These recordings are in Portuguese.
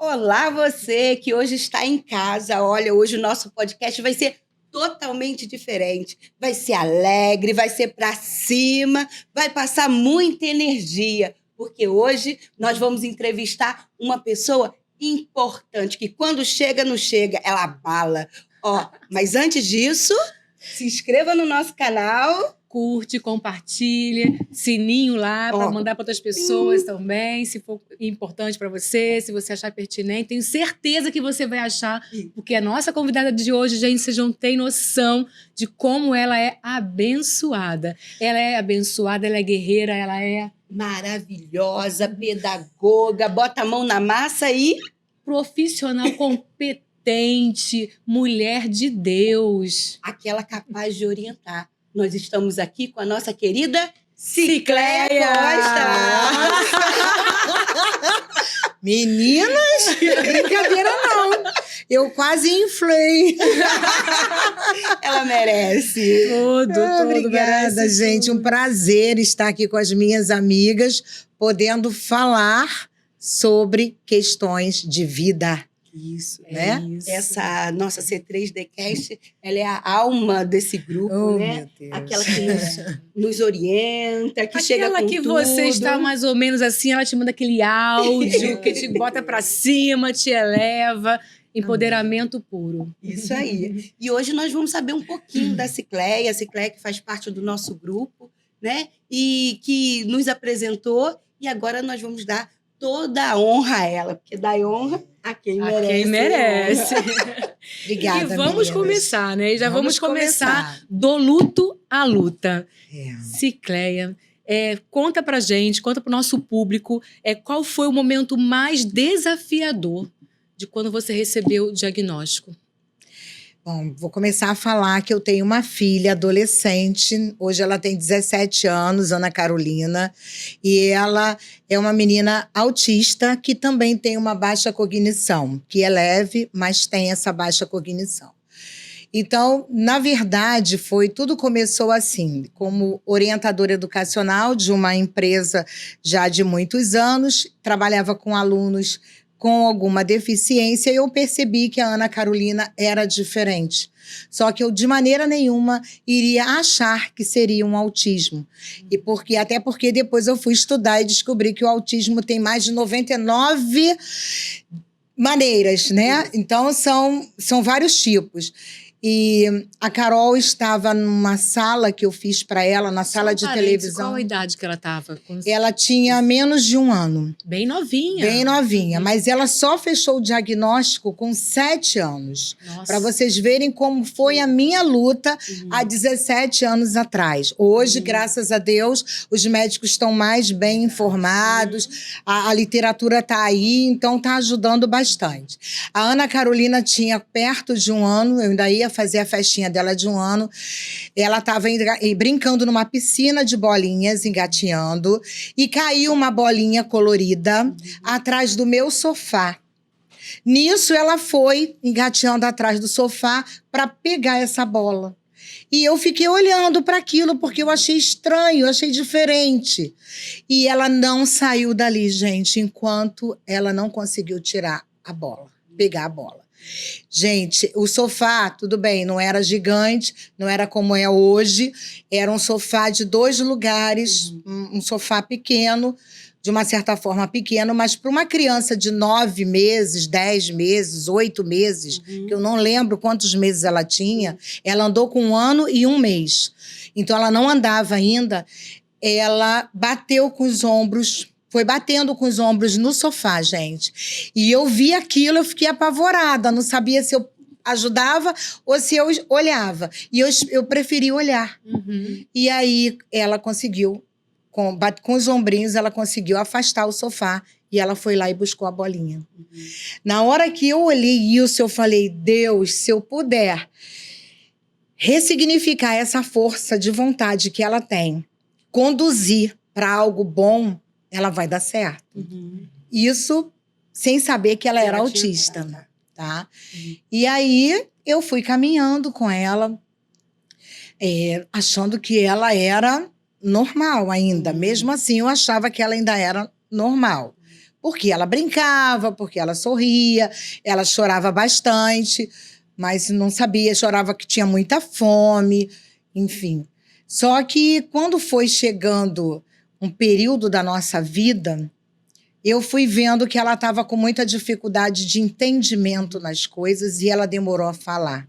Olá, você que hoje está em casa. Olha, hoje o nosso podcast vai ser totalmente diferente. Vai ser alegre, vai ser para cima, vai passar muita energia, porque hoje nós vamos entrevistar uma pessoa importante que quando chega, não chega, ela abala. Ó, mas antes disso, se inscreva no nosso canal. Curte, compartilha, sininho lá para mandar para outras pessoas também, se for importante para você, se você achar pertinente. Tenho certeza que você vai achar, porque a nossa convidada de hoje, gente, vocês não têm noção de como ela é abençoada. Ela é abençoada, ela é guerreira, ela é maravilhosa, pedagoga, bota a mão na massa e profissional competente, mulher de Deus. Aquela capaz de orientar. Nós estamos aqui com a nossa querida Sicleia Costa. Meninas, brincadeira não. Eu quase inflei. Ela merece. Tudo, obrigada, merece gente. tudo. Um prazer estar aqui com as minhas amigas, podendo falar sobre questões de vida. Isso, né? Isso. Essa nossa C3Dcast, ela é a alma desse grupo, né? Meu Deus. Aquela que nos orienta, que chega com Aquela que tudo. você está mais ou menos assim, ela te manda aquele áudio que te bota pra cima, te eleva. Empoderamento puro. Isso aí. E hoje nós vamos saber um pouquinho da Sicleia, a Sicleia que faz parte do nosso grupo, né? E que nos apresentou, e agora nós vamos dar toda a honra a ela, porque dá honra a quem merece. A quem merece. Obrigada, E vamos meninas. começar, né? E já vamos começar começar. do luto à luta. É. Sicleia, conta pra gente, conta pro nosso público, qual foi o momento mais desafiador de quando você recebeu o diagnóstico? Bom, vou começar a falar que eu tenho uma filha adolescente, hoje ela tem 17 anos, Ana Carolina, e ela é uma menina autista que também tem uma baixa cognição, que é leve, mas tem essa baixa cognição. Então, na verdade, tudo começou assim, como orientadora educacional de uma empresa já de muitos anos, trabalhava com alunos com alguma deficiência, e eu percebi que a Ana Carolina era diferente. Só que eu, de maneira nenhuma, iria achar que seria um autismo. Até porque depois eu fui estudar e descobri que o autismo tem mais de 99 maneiras, né? Então, são vários tipos. E a Carol estava numa sala que eu fiz para ela, na sala de televisão. Qual a idade que ela estava? Ela tinha menos de 1 ano. Bem novinha. Bem novinha, mas ela só fechou o diagnóstico com 7 anos. Para vocês verem como foi a minha luta há 17 anos atrás. Hoje, graças a Deus, os médicos estão mais bem informados, a literatura está aí, então está ajudando bastante. A Ana Carolina tinha perto de 1 ano, eu ainda ia fazer a festinha dela de 1 ano. Ela estava brincando numa piscina de bolinhas, engateando, e caiu uma bolinha colorida atrás do meu sofá. Nisso, ela foi engateando atrás do sofá para pegar essa bola. E eu fiquei olhando para aquilo porque eu achei estranho, eu achei diferente. E ela não saiu dali, gente, enquanto ela não conseguiu tirar a bola, pegar a bola. Gente, o sofá, tudo bem, não era gigante, não era como é hoje, era um sofá de 2 lugares, um sofá pequeno, de uma certa forma pequeno, mas para uma criança de 9 meses, 10 meses, 8 meses, que eu não lembro quantos meses ela tinha, ela andou com 1 ano e 1 mês. Então, ela não andava ainda, ela bateu com os ombros, foi batendo com os ombros no sofá, gente. E eu vi aquilo, eu fiquei apavorada, não sabia se eu ajudava ou se eu olhava. E eu preferi olhar. E aí, ela conseguiu, com os ombrinhos, ela conseguiu afastar o sofá e ela foi lá e buscou a bolinha. Na hora que eu olhei isso, eu falei, Deus, se eu puder ressignificar essa força de vontade que ela tem, conduzir para algo bom, ela vai dar certo. Isso sem saber que ela era autista, tá? E aí, eu fui caminhando com ela, achando que ela era normal ainda. Mesmo assim, eu achava que ela ainda era normal. Porque ela brincava, porque ela sorria, ela chorava bastante, mas não sabia, chorava que tinha muita fome, enfim. Só que quando foi chegando um período da nossa vida, eu fui vendo que ela estava com muita dificuldade de entendimento nas coisas e ela demorou a falar.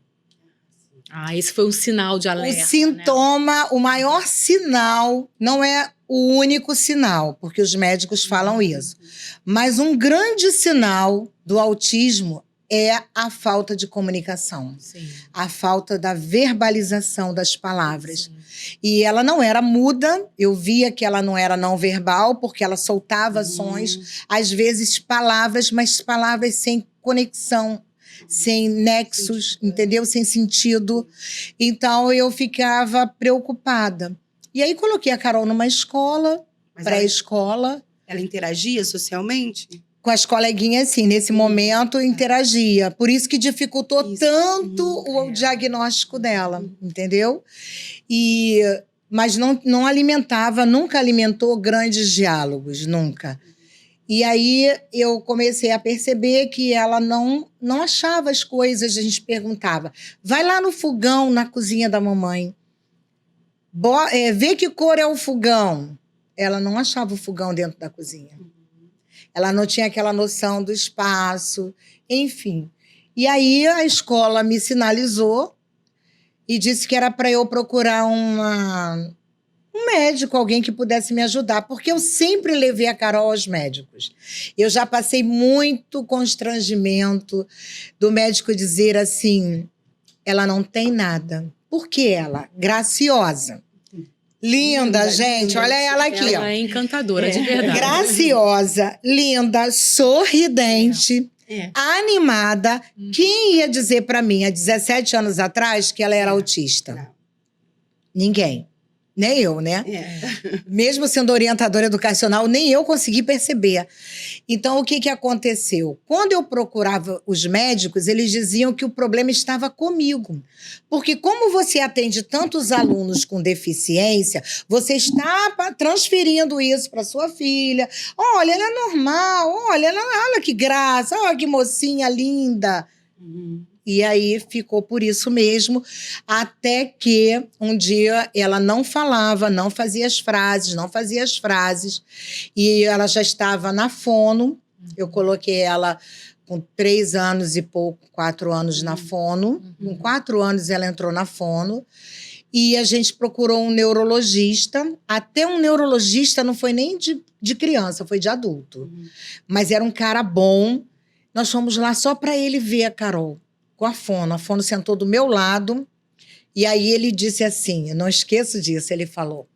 Esse foi um sinal de alerta, O sintoma, o maior sinal, não é o único sinal, porque os médicos falam isso. Mas um grande sinal do autismo é a falta de comunicação. Sim. A falta da verbalização das palavras. Sim. E ela não era muda, eu via que ela não era não verbal, porque ela soltava sons, às vezes palavras, mas palavras sem conexão, sem nexos, entendeu? Sem sentido. Então, eu ficava preocupada. E aí, coloquei a Carol numa escola, pré-escola. Ela interagia socialmente? Com as coleguinhas, sim. Nesse momento, interagia. Por isso que dificultou tanto o diagnóstico dela, entendeu? Mas não alimentava, nunca alimentou grandes diálogos, nunca. E aí eu comecei a perceber que ela não achava as coisas. A gente perguntava, vai lá no fogão, na cozinha da mamãe. Vê que cor é o fogão. Ela não achava o fogão dentro da cozinha. Ela não tinha aquela noção do espaço, enfim. E aí a escola me sinalizou e disse que era para eu procurar um médico, alguém que pudesse me ajudar, porque eu sempre levei a Carol aos médicos. Eu já passei muito constrangimento do médico dizer assim, ela não tem nada. Por que ela? Graciosa. Linda, gente. Olha ela aqui. Ela é encantadora, de verdade. Graciosa, linda, sorridente, animada. Quem ia dizer para mim, há 17 anos atrás, que ela era autista? Não. Ninguém. Nem eu, né? Mesmo sendo orientadora educacional, nem eu consegui perceber. Então, o que aconteceu? Quando eu procurava os médicos, eles diziam que o problema estava comigo. Porque como você atende tantos alunos com deficiência, você está transferindo isso para sua filha. Olha, ela é normal. Olha que graça. Olha que mocinha linda. E aí ficou por isso mesmo, até que um dia ela não falava, não fazia as frases, e ela já estava na fono. Eu coloquei ela com 3 anos e pouco, 4 anos na fono. Com 4 anos ela entrou na fono, e a gente procurou um neurologista. Até um neurologista não foi nem de criança, foi de adulto. Mas era um cara bom. Nós fomos lá só para ele ver a Carol. Com a fono. A fono sentou do meu lado e aí ele disse assim, eu não esqueço disso, ele falou,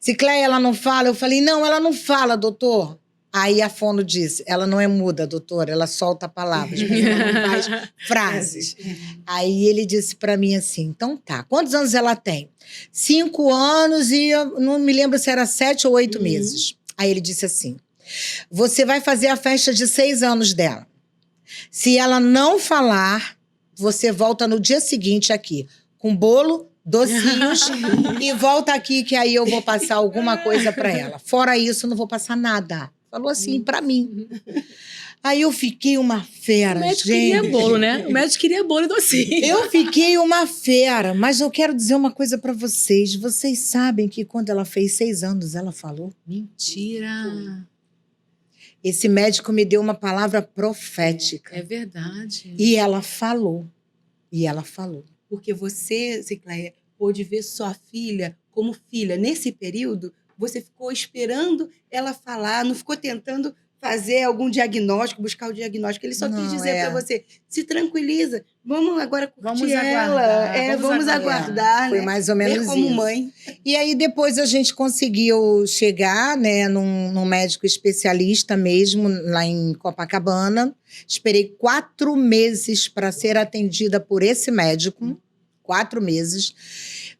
Cicleia, ela não fala? Eu falei, não, ela não fala, doutor. Aí a fono disse, ela não é muda, doutor, ela solta palavras, mas ela não faz frases. Aí ele disse para mim assim, então tá, quantos anos ela tem? 5 anos e eu não me lembro se era 7 ou 8 meses. Aí ele disse assim, você vai fazer a festa de 6 anos dela. Se ela não falar, você volta no dia seguinte aqui, com bolo, docinhos, e volta aqui que aí eu vou passar alguma coisa para ela. Fora isso, não vou passar nada. Falou assim para mim. Aí eu fiquei uma fera, gente. O médico queria bolo, né? O médico queria bolo e docinho. Eu fiquei uma fera, mas eu quero dizer uma coisa para vocês. Vocês sabem que quando ela fez 6 anos, ela falou? Mentira! Esse médico me deu uma palavra profética. É verdade. E ela falou. Porque você, Cicleia, pôde ver sua filha como filha. Nesse período, você ficou esperando ela falar, não ficou tentando fazer algum diagnóstico, buscar o diagnóstico. Ele só quis dizer para você, se tranquiliza, vamos agora curtir ela. Vamos aguardar. Foi mais ou menos ver como isso. Mãe. E aí depois a gente conseguiu chegar, né, num médico especialista mesmo, lá em Copacabana. Esperei 4 meses para ser atendida por esse médico. 4 meses.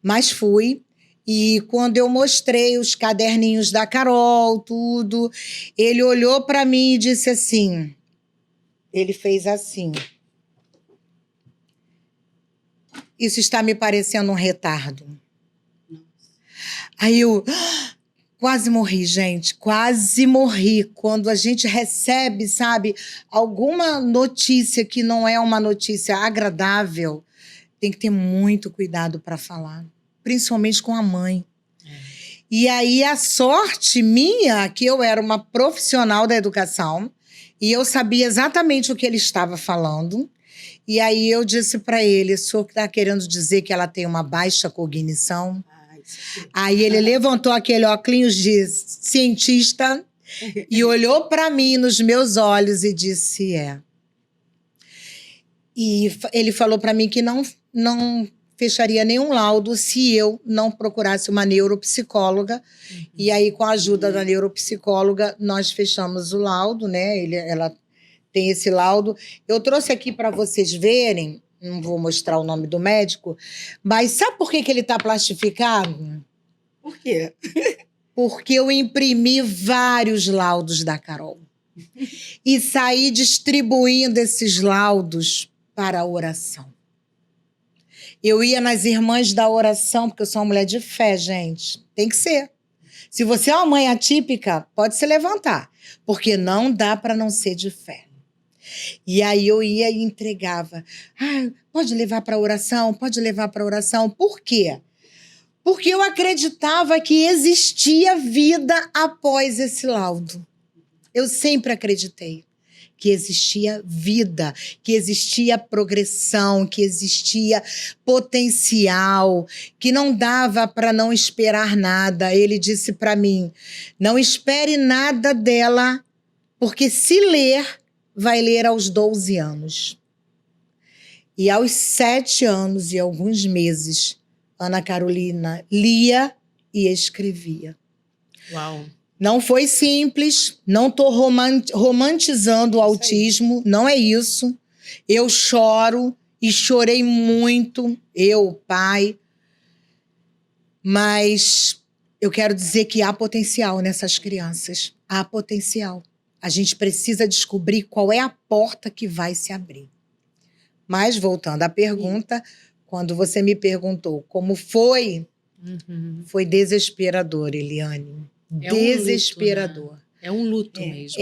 Mas fui. E quando eu mostrei os caderninhos da Carol, tudo, ele olhou para mim e disse assim, ele fez assim, isso está me parecendo um retardo. Aí eu, Quase morri, gente. Quase morri. Quando a gente recebe, sabe, alguma notícia que não é uma notícia agradável, tem que ter muito cuidado para falar. Principalmente com a mãe. E aí, a sorte minha, que eu era uma profissional da educação, e eu sabia exatamente o que ele estava falando. E aí, eu disse para ele, o senhor está querendo dizer que ela tem uma baixa cognição? Aí, ele levantou aquele óculos de cientista e olhou para mim nos meus olhos e disse, E ele falou para mim que não fecharia nenhum laudo se eu não procurasse uma neuropsicóloga. E aí, com a ajuda da neuropsicóloga, nós fechamos o laudo, né? Ela tem esse laudo. Eu trouxe aqui para vocês verem, não vou mostrar o nome do médico, mas sabe por que ele está plastificado? Por quê? Porque eu imprimi vários laudos da Carol. E saí distribuindo esses laudos para a oração. Eu ia nas irmãs da oração, porque eu sou uma mulher de fé, gente. Tem que ser. Se você é uma mãe atípica, pode se levantar, porque não dá para não ser de fé. E aí eu ia e entregava. Pode levar para a oração, pode levar para a oração. Por quê? Porque eu acreditava que existia vida após esse laudo. Eu sempre acreditei que existia vida, que existia progressão, que existia potencial, que não dava para não esperar nada. Ele disse para mim, não espere nada dela, porque se ler, vai ler aos 12 anos. E aos 7 anos e alguns meses, Ana Carolina lia e escrevia. Uau! Não foi simples, não estou romantizando o autismo, não é isso. Eu choro e chorei muito, eu, pai. Mas eu quero dizer que há potencial nessas crianças. Há potencial. A gente precisa descobrir qual é a porta que vai se abrir. Mas, voltando à pergunta, quando você me perguntou como foi, foi desesperador, Eliane. Desesperador. É um luto mesmo.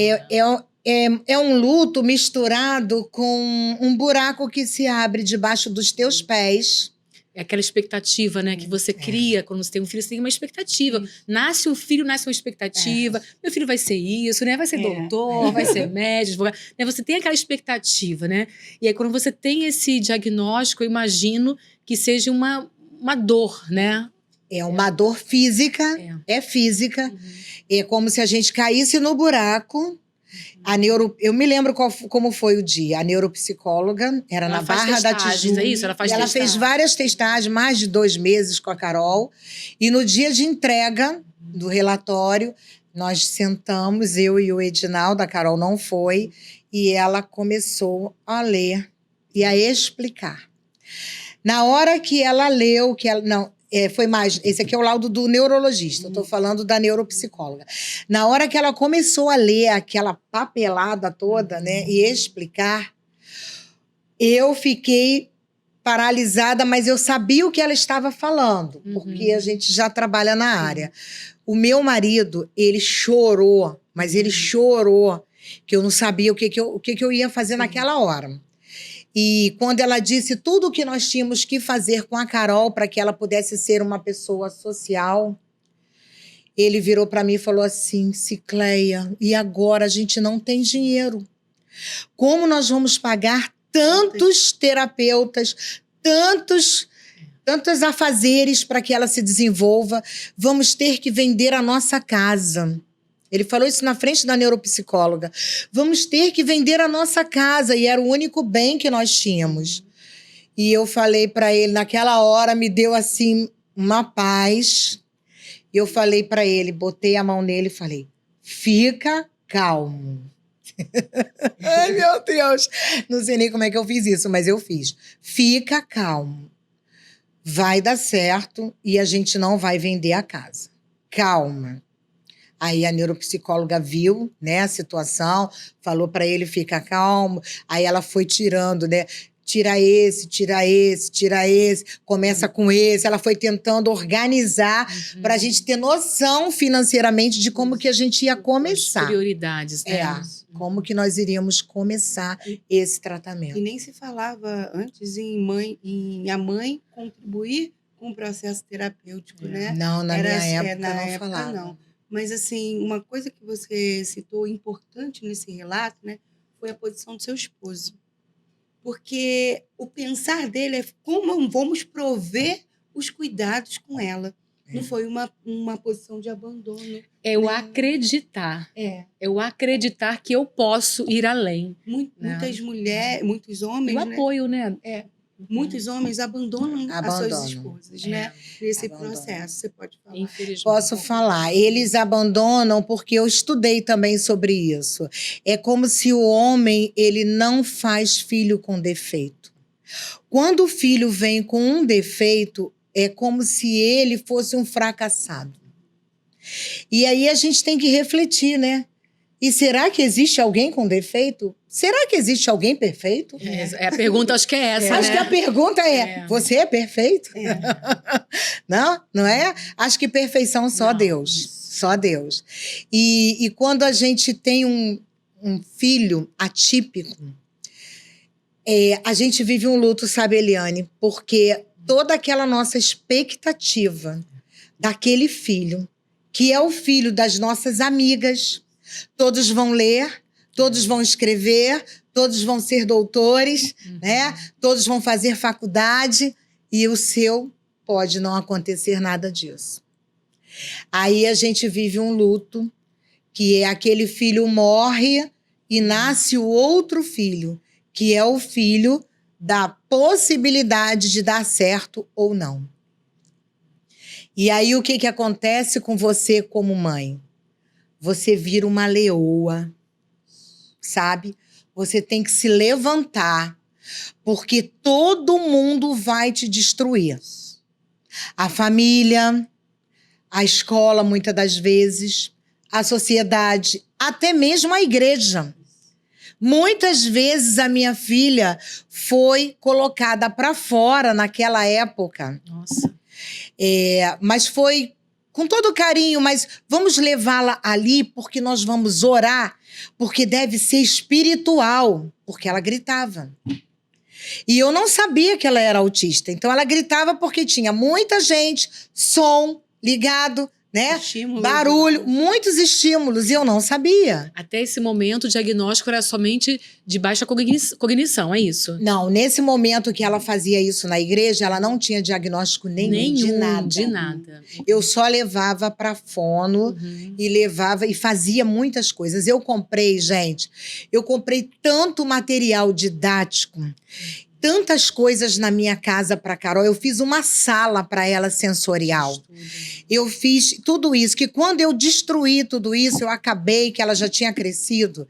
É um luto misturado com um buraco que se abre debaixo dos teus pés. É aquela expectativa, né, que você cria quando você tem um filho, você tem uma expectativa. Nasce um filho, nasce uma expectativa. Meu filho vai ser isso, né? Vai ser doutor, vai ser médico, advogado. Né? Você tem aquela expectativa, né? E aí, quando você tem esse diagnóstico, eu imagino que seja uma dor, né? É uma dor física, é física. É como se a gente caísse no buraco. Eu me lembro como foi o dia. A neuropsicóloga era na Barra da Tijuca. É isso? Ela fez várias testagens, mais de 2 meses com a Carol. E no dia de entrega do relatório, nós sentamos, eu e o Edinaldo, a Carol não foi, e ela começou a ler e a explicar. Na hora que ela leu, foi mais. Esse aqui é o laudo do neurologista, eu estou falando da neuropsicóloga. Na hora que ela começou a ler aquela papelada toda, né, e explicar, eu fiquei paralisada, mas eu sabia o que ela estava falando, porque a gente já trabalha na área. O meu marido, ele chorou, mas ele chorou, que eu não sabia o que eu ia fazer naquela hora. E quando ela disse tudo o que nós tínhamos que fazer com a Carol para que ela pudesse ser uma pessoa social, ele virou para mim e falou assim, Cicleia, e agora a gente não tem dinheiro. Como nós vamos pagar tantos terapeutas, tantos afazeres para que ela se desenvolva? Vamos ter que vender a nossa casa. Ele falou isso na frente da neuropsicóloga. Vamos ter que vender a nossa casa, e era o único bem que nós tínhamos. E eu falei para ele, naquela hora me deu assim uma paz. Eu falei para ele, botei a mão nele e falei, fica calmo. Ai, meu Deus! Não sei nem como é que eu fiz isso, mas eu fiz. Fica calmo. Vai dar certo e a gente não vai vender a casa. Calma. Aí a neuropsicóloga viu, né, a situação, falou para ele ficar calmo. Aí ela foi tirando, né? tira esse, tira esse, tira esse, começa com esse. Ela foi tentando organizar para a gente ter noção financeiramente de como que a gente ia começar. Prioridades, né? Como que nós iríamos começar esse tratamento. E nem se falava antes em a mãe contribuir com o processo terapêutico, né? Não, na minha época na não época, falava. não. Mas, assim, uma coisa que você citou importante nesse relato, né, foi a posição do seu esposo. Porque o pensar dele é como vamos prover os cuidados com ela. Não foi uma posição de abandono. É o acreditar. É o acreditar que eu posso ir além. Muitas mulheres, muitos homens, E o apoio, né? Muitos homens abandonam as suas esposas, né? Nesse Abandonam. processo, você pode falar. Infelizmente. Posso falar. Eles abandonam porque eu estudei também sobre isso. É como se o homem ele não faz filho com defeito. Quando o filho vem com um defeito, é como se ele fosse um fracassado. E aí a gente tem que refletir, né? E será que existe alguém com defeito? Será que existe alguém perfeito? A pergunta acho que é essa, Acho né? que a pergunta é, você é perfeito? Não é? Acho que perfeição só Não, Deus. isso. Só Deus. E quando a gente tem um filho atípico, a gente vive um luto, sabe, Eliane? Porque toda aquela nossa expectativa daquele filho, que é o filho das nossas amigas, todos vão ler, todos vão escrever, todos vão ser doutores, né? Todos vão fazer faculdade e o seu pode não acontecer nada disso. Aí a gente vive um luto, que é aquele filho morre e nasce o outro filho, que é o filho da possibilidade de dar certo ou não. E aí o que acontece com você como mãe? Você vira uma leoa, sabe? Você tem que se levantar, porque todo mundo vai te destruir. A família, a escola, muitas das vezes, a sociedade, até mesmo a igreja. Muitas vezes a minha filha foi colocada para fora naquela época. Nossa. Mas foi com todo carinho, mas vamos levá-la ali porque nós vamos orar, porque deve ser espiritual, porque ela gritava. E eu não sabia que ela era autista, então ela gritava porque tinha muita gente, som ligado, né? Estímulo, barulho, muitos estímulos, e eu não sabia. Até esse momento, o diagnóstico era somente de baixa cognição, é isso? Não, nesse momento que ela fazia isso na igreja, ela não tinha diagnóstico nenhum de nada. De nada. Eu só levava para fono e levava e fazia muitas coisas. Eu comprei tanto material didático, tantas coisas na minha casa para Carol. Eu fiz uma sala para ela sensorial. Eu fiz tudo isso, que quando eu destruí tudo isso, eu acabei, que ela já tinha crescido.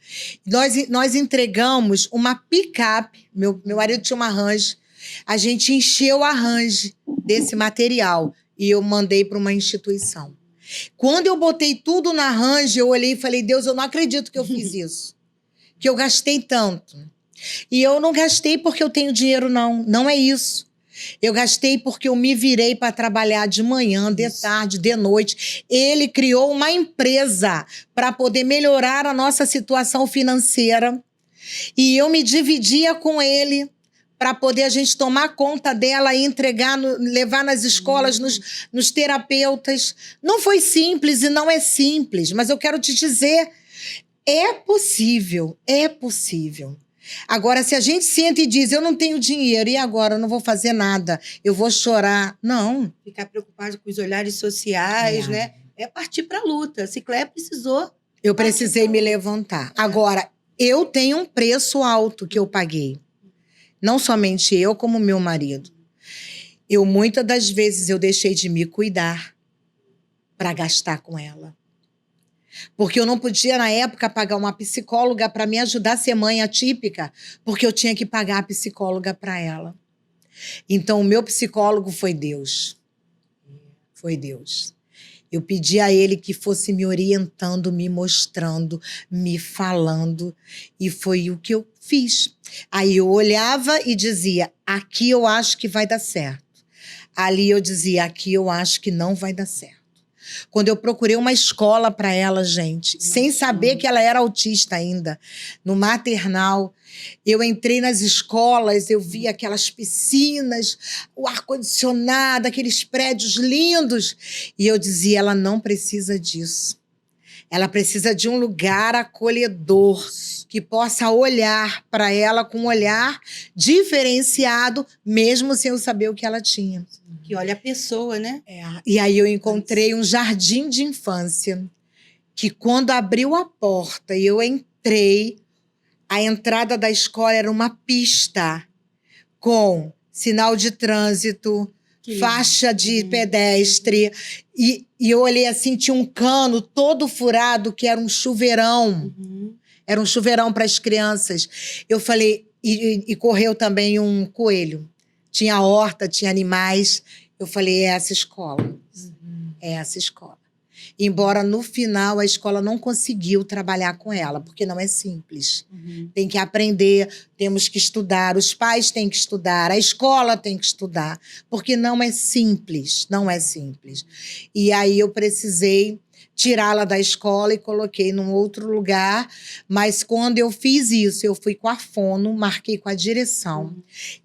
Nós entregamos uma picape, meu marido tinha uma Range, a gente encheu a Range desse material e eu mandei para uma instituição. Quando eu botei tudo na Range, eu olhei e falei, Deus, eu não acredito que eu fiz isso, que eu gastei tanto. E eu não gastei porque eu tenho dinheiro, não é isso. Eu gastei porque eu me virei para trabalhar de manhã, de tarde, de noite. Ele criou uma empresa para poder melhorar a nossa situação financeira. E eu me dividia com ele para poder a gente tomar conta dela e entregar, levar nas escolas, nos terapeutas. Não foi simples e não é simples, mas eu quero te dizer, é possível, é possível. Agora, se a gente senta e diz, eu não tenho dinheiro, e agora? Eu não vou fazer nada, eu vou chorar. Não. Ficar preocupado com os olhares sociais, né? É partir para a luta. A Cicléia precisou. Eu precisei me levantar. Agora, eu tenho um preço alto que eu paguei. Não somente eu, como meu marido. Muitas das vezes, eu deixei de me cuidar para gastar com ela. Porque eu não podia, na época, pagar uma psicóloga para me ajudar a ser mãe atípica, porque eu tinha que pagar a psicóloga para ela. Então, o meu psicólogo foi Deus. Foi Deus. Eu pedi a ele que fosse me orientando, me mostrando, me falando. E foi o que eu fiz. Aí eu olhava e dizia, aqui eu acho que vai dar certo. Ali eu dizia, aqui eu acho que não vai dar certo. Quando eu procurei uma escola para ela, gente, sem saber que ela era autista ainda, no maternal, eu entrei nas escolas, eu vi aquelas piscinas, o ar-condicionado, aqueles prédios lindos, e eu dizia, ela não precisa disso. Ela precisa de um lugar acolhedor, que possa olhar para ela com um olhar diferenciado, mesmo sem eu saber o que ela tinha. Que olha a pessoa, né? E aí eu encontrei um jardim de infância, que quando abriu a porta e eu entrei, a entrada da escola era uma pista com sinal de trânsito, faixa de pedestre. E eu olhei assim, tinha um cano todo furado, que era um chuveirão. Era um chuveirão para as crianças. Eu falei, e correu também um coelho. Tinha horta, tinha animais. Eu falei, é essa escola. É essa escola. Embora no final a escola não conseguiu trabalhar com ela, porque não é simples. Tem que aprender, temos que estudar, os pais têm que estudar, a escola tem que estudar, porque não é simples, não é simples. E aí eu precisei tirá-la da escola e coloquei num outro lugar, mas quando eu fiz isso, eu fui com a fono, marquei com a direção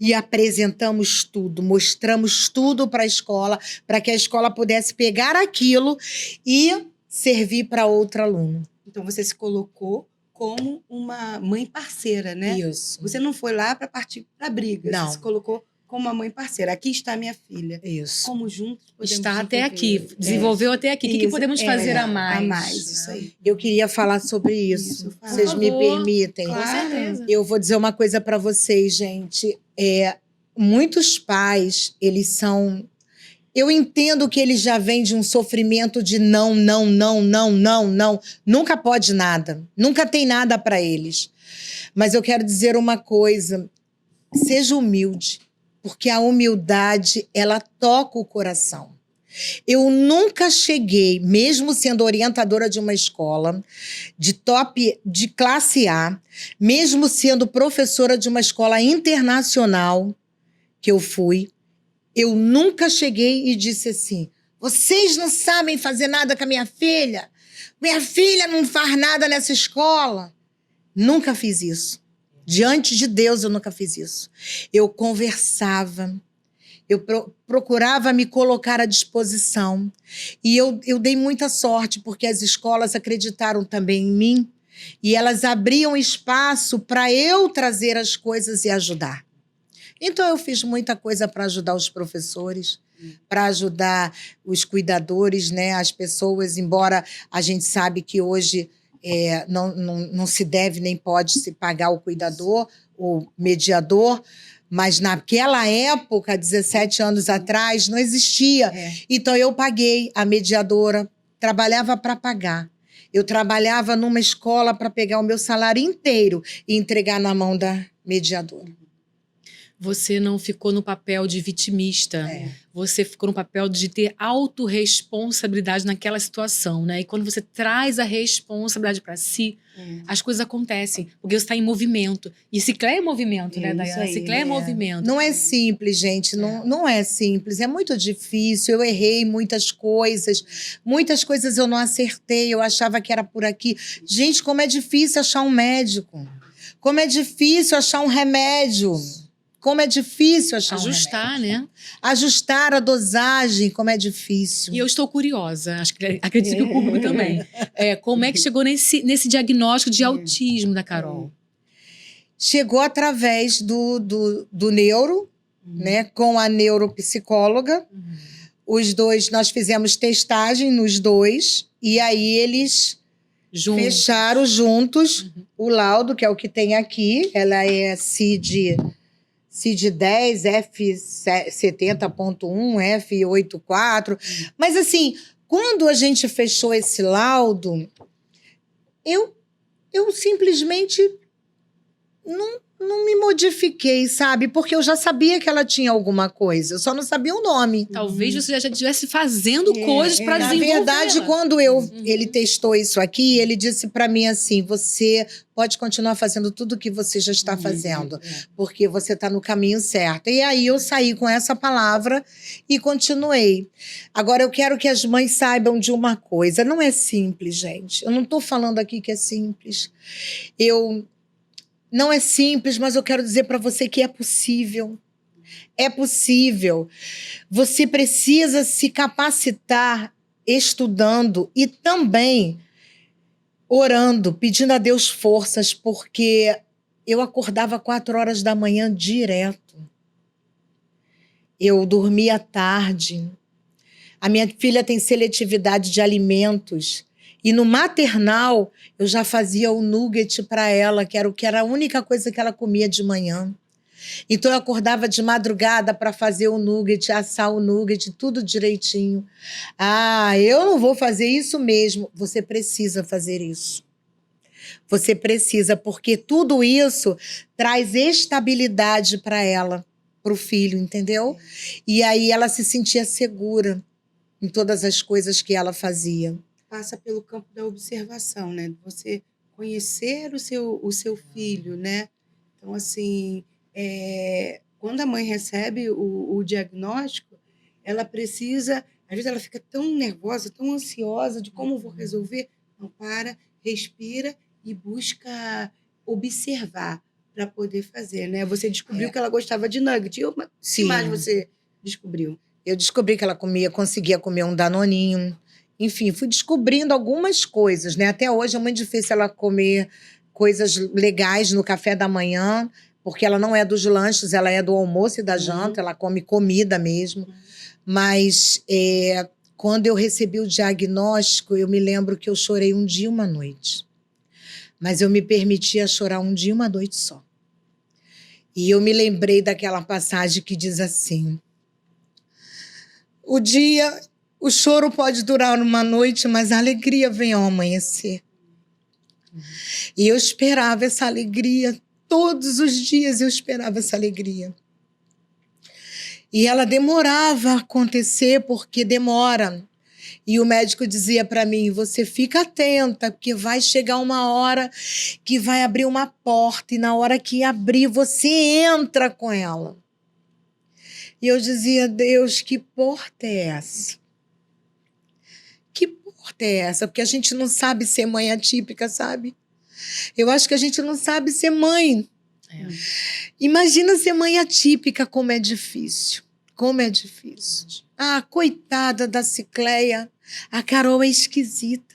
e apresentamos tudo, mostramos tudo para a escola, para que a escola pudesse pegar aquilo e servir para outro aluno. Então você se colocou como uma mãe parceira, né? Isso. Você não foi lá para partir para briga, Não. você se colocou como uma mãe parceira. Aqui está minha filha. Isso. Como juntos podemos Está até desenvolver. aqui, desenvolveu até aqui. O que Isso, podemos fazer a mais? A mais, isso aí. Eu queria falar sobre isso. Isso, fala. Vocês me Por favor. permitem? Com Claro. certeza. Eu vou dizer uma coisa para vocês, gente. Muitos pais, eles são... Eu entendo que eles já vêm de um sofrimento de não. Nunca pode nada. Nunca tem nada para eles. Mas eu quero dizer uma coisa. Seja humilde. Porque a humildade, ela toca o coração. Eu nunca cheguei, mesmo sendo orientadora de uma escola de classe A, mesmo sendo professora de uma escola internacional que eu fui, eu nunca cheguei e disse assim, vocês não sabem fazer nada com a minha filha não faz nada nessa escola. Nunca fiz isso. Diante de Deus, eu nunca fiz isso. Eu conversava, eu procurava me colocar à disposição. E eu dei muita sorte, porque as escolas acreditaram também em mim e elas abriam espaço para eu trazer as coisas e ajudar. Então, eu fiz muita coisa para ajudar os professores, para ajudar os cuidadores, né, as pessoas, embora a gente sabe que hoje não se deve nem pode se pagar o cuidador, o mediador, mas naquela época, 17 anos atrás, não existia. Então, eu paguei a mediadora, trabalhava para pagar. Eu trabalhava numa escola para pegar o meu salário inteiro e entregar na mão da mediadora. Você não ficou no papel de vitimista. Você ficou no papel de ter autorresponsabilidade naquela situação, né? E quando você traz a responsabilidade para si, as coisas acontecem. Porque você está em movimento. E Ciclé é movimento, né, Dayana? Ciclé é movimento. Não é simples, gente. Não é simples. É muito difícil. Eu errei muitas coisas. Muitas coisas eu não acertei. Eu achava que era por aqui. Gente, como é difícil achar um médico. Como é difícil achar um remédio. Como é difícil achar ajustar, um remédio. né? Ajustar a dosagem, como é difícil. E eu estou curiosa, acredito que o público também. Como é que chegou nesse diagnóstico de autismo da Carol? Chegou através do neuro, né, com a neuropsicóloga. Os dois, nós fizemos testagem nos dois, e aí eles fecharam juntos o laudo, que é o que tem aqui. Ela é CID-10, F70.1, F84. Mas, assim, quando a gente fechou esse laudo, eu simplesmente não me modifiquei, sabe? Porque eu já sabia que ela tinha alguma coisa, eu só não sabia o nome. Talvez você já estivesse fazendo coisas para Na desenvolver. verdade, quando ele testou isso aqui, ele disse para mim assim: você pode continuar fazendo tudo o que você já está fazendo, porque você está no caminho certo. E aí eu saí com essa palavra e continuei. Agora, eu quero que as mães saibam de uma coisa: não é simples, gente. Eu não estou falando aqui que é simples. Não é simples, mas eu quero dizer para você que é possível. É possível. Você precisa se capacitar estudando e também orando, pedindo a Deus forças, porque eu acordava 4 horas da manhã direto. Eu dormia tarde. A minha filha tem seletividade de alimentos. E no maternal, eu já fazia o nugget para ela, que era a única coisa que ela comia de manhã. Então, eu acordava de madrugada para fazer o nugget, assar o nugget, tudo direitinho. Ah, eu não vou fazer isso mesmo. Você precisa fazer isso. Você precisa, porque tudo isso traz estabilidade para ela, para o filho, entendeu? E aí ela se sentia segura em todas as coisas que ela fazia. Passa pelo campo da observação, né? Você conhecer o seu filho, né? Então, assim, quando a mãe recebe o diagnóstico, ela precisa... Às vezes ela fica tão nervosa, tão ansiosa de como vou resolver. Não, para, respira e busca observar para poder fazer, né? Você descobriu que ela gostava de nugget. O que mais você descobriu? Eu descobri que ela conseguia comer um danoninho. Enfim, fui descobrindo algumas coisas, né? Até hoje é muito difícil ela comer coisas legais no café da manhã, porque ela não é dos lanches, ela é do almoço e da janta, ela come comida mesmo. Mas quando eu recebi o diagnóstico, eu me lembro que eu chorei um dia e uma noite. Mas eu me permitia chorar um dia e uma noite só. E eu me lembrei daquela passagem que diz assim: o choro pode durar uma noite, mas a alegria vem ao amanhecer. E eu esperava essa alegria, todos os dias eu esperava essa alegria. E ela demorava a acontecer, porque demora. E o médico dizia para mim: você fica atenta, porque vai chegar uma hora que vai abrir uma porta, e na hora que abrir, você entra com ela. E eu dizia: Deus, que porta é essa? Que porta é essa? Porque a gente não sabe ser mãe atípica, sabe? Eu acho que a gente não sabe ser mãe. Imagina ser mãe atípica, como é difícil. Como é difícil. Ah, coitada da Cicleia. A Carol é esquisita.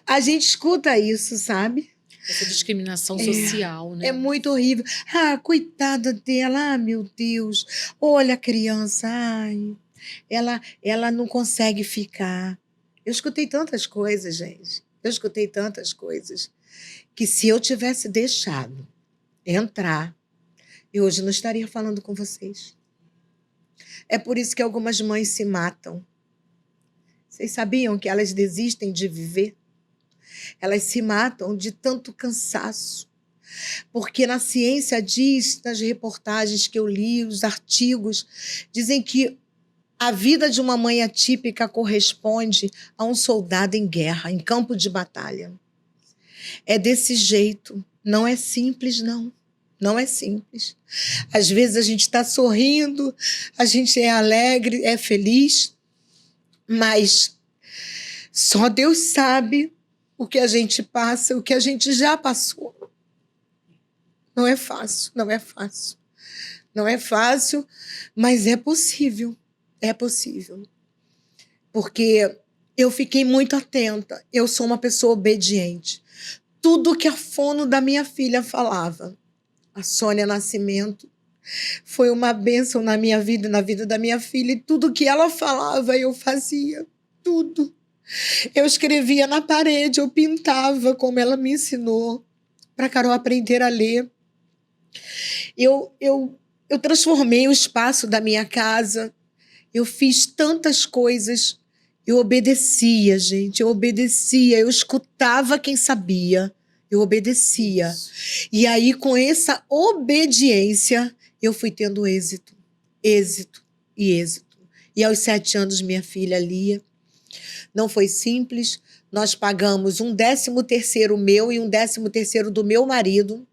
A gente escuta isso, sabe? Essa discriminação social, né? É muito horrível. Ah, coitada dela. Ah, meu Deus. Olha a criança. Ai, ela não consegue ficar. Eu escutei tantas coisas, gente. Eu escutei tantas coisas que, se eu tivesse deixado entrar, eu hoje não estaria falando com vocês. É por isso que algumas mães se matam. Vocês sabiam que elas desistem de viver? Elas se matam de tanto cansaço. Porque na ciência diz, nas reportagens que eu li, os artigos, dizem que a vida de uma mãe atípica corresponde a um soldado em guerra, em campo de batalha. É desse jeito. Não é simples, não. Não é simples. Às vezes a gente está sorrindo, a gente é alegre, é feliz, mas só Deus sabe o que a gente passa, o que a gente já passou. Não é fácil, não é fácil. Não é fácil, mas é possível. É possível. Porque eu fiquei muito atenta. Eu sou uma pessoa obediente. Tudo que a fono da minha filha falava, a Sônia Nascimento, foi uma bênção na minha vida e na vida da minha filha. E tudo que ela falava, eu fazia. Tudo. Eu escrevia na parede, eu pintava como ela me ensinou, para a Carol aprender a ler. Eu transformei o espaço da minha casa. Eu fiz tantas coisas. Eu obedecia, gente. Eu obedecia. Eu escutava quem sabia. Eu obedecia. E aí, com essa obediência, eu fui tendo êxito. Êxito e êxito. E aos 7 anos, minha filha Lia. Não foi simples. Nós pagamos um 13º meu e um 13º do meu marido,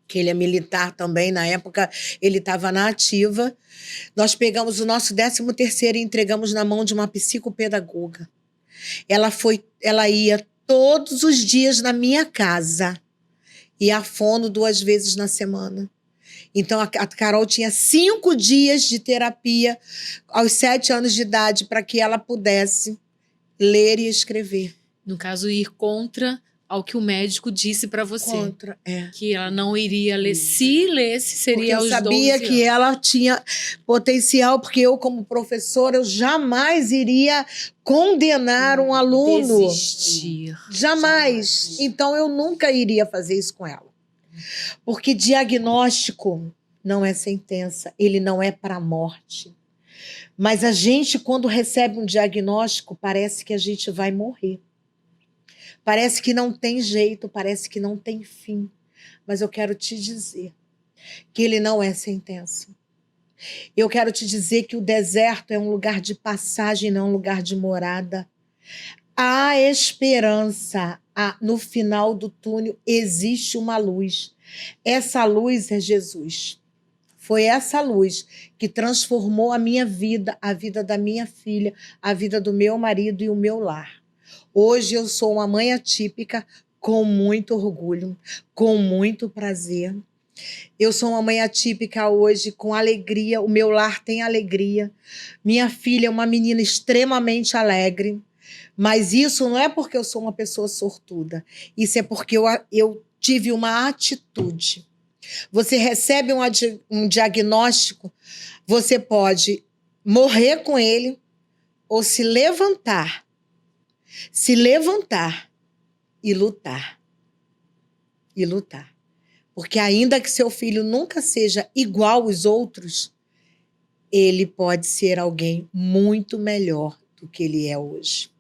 que ele é militar também, na época ele estava na ativa. Nós pegamos o nosso 13º e entregamos na mão de uma psicopedagoga. Ela ia todos os dias na minha casa e a fono 2 vezes na semana. Então, a Carol tinha 5 dias de terapia aos 7 anos de idade para que ela pudesse ler e escrever. No caso, ir contra ao que o médico disse para você. Contra, Que ela não iria ler. Se lesse, seria aos 12 anos. Porque eu sabia que ela tinha potencial, porque eu, como professora, eu jamais iria condenar um aluno. Desistir. Jamais. Então, eu nunca iria fazer isso com ela. Porque diagnóstico não é sentença, ele não é para a morte. Mas a gente, quando recebe um diagnóstico, parece que a gente vai morrer. Parece que não tem jeito, parece que não tem fim. Mas eu quero te dizer que ele não é sentença. Eu quero te dizer que o deserto é um lugar de passagem, não um lugar de morada. Há esperança. No final do túnel existe uma luz. Essa luz é Jesus. Foi essa luz que transformou a minha vida, a vida da minha filha, a vida do meu marido e o meu lar. Hoje eu sou uma mãe atípica com muito orgulho, com muito prazer. Eu sou uma mãe atípica hoje com alegria, o meu lar tem alegria. Minha filha é uma menina extremamente alegre, mas isso não é porque eu sou uma pessoa sortuda, isso é porque eu tive uma atitude. Você recebe um diagnóstico, você pode morrer com ele ou se levantar e lutar. E lutar. Porque ainda que seu filho nunca seja igual aos outros, ele pode ser alguém muito melhor do que ele é hoje.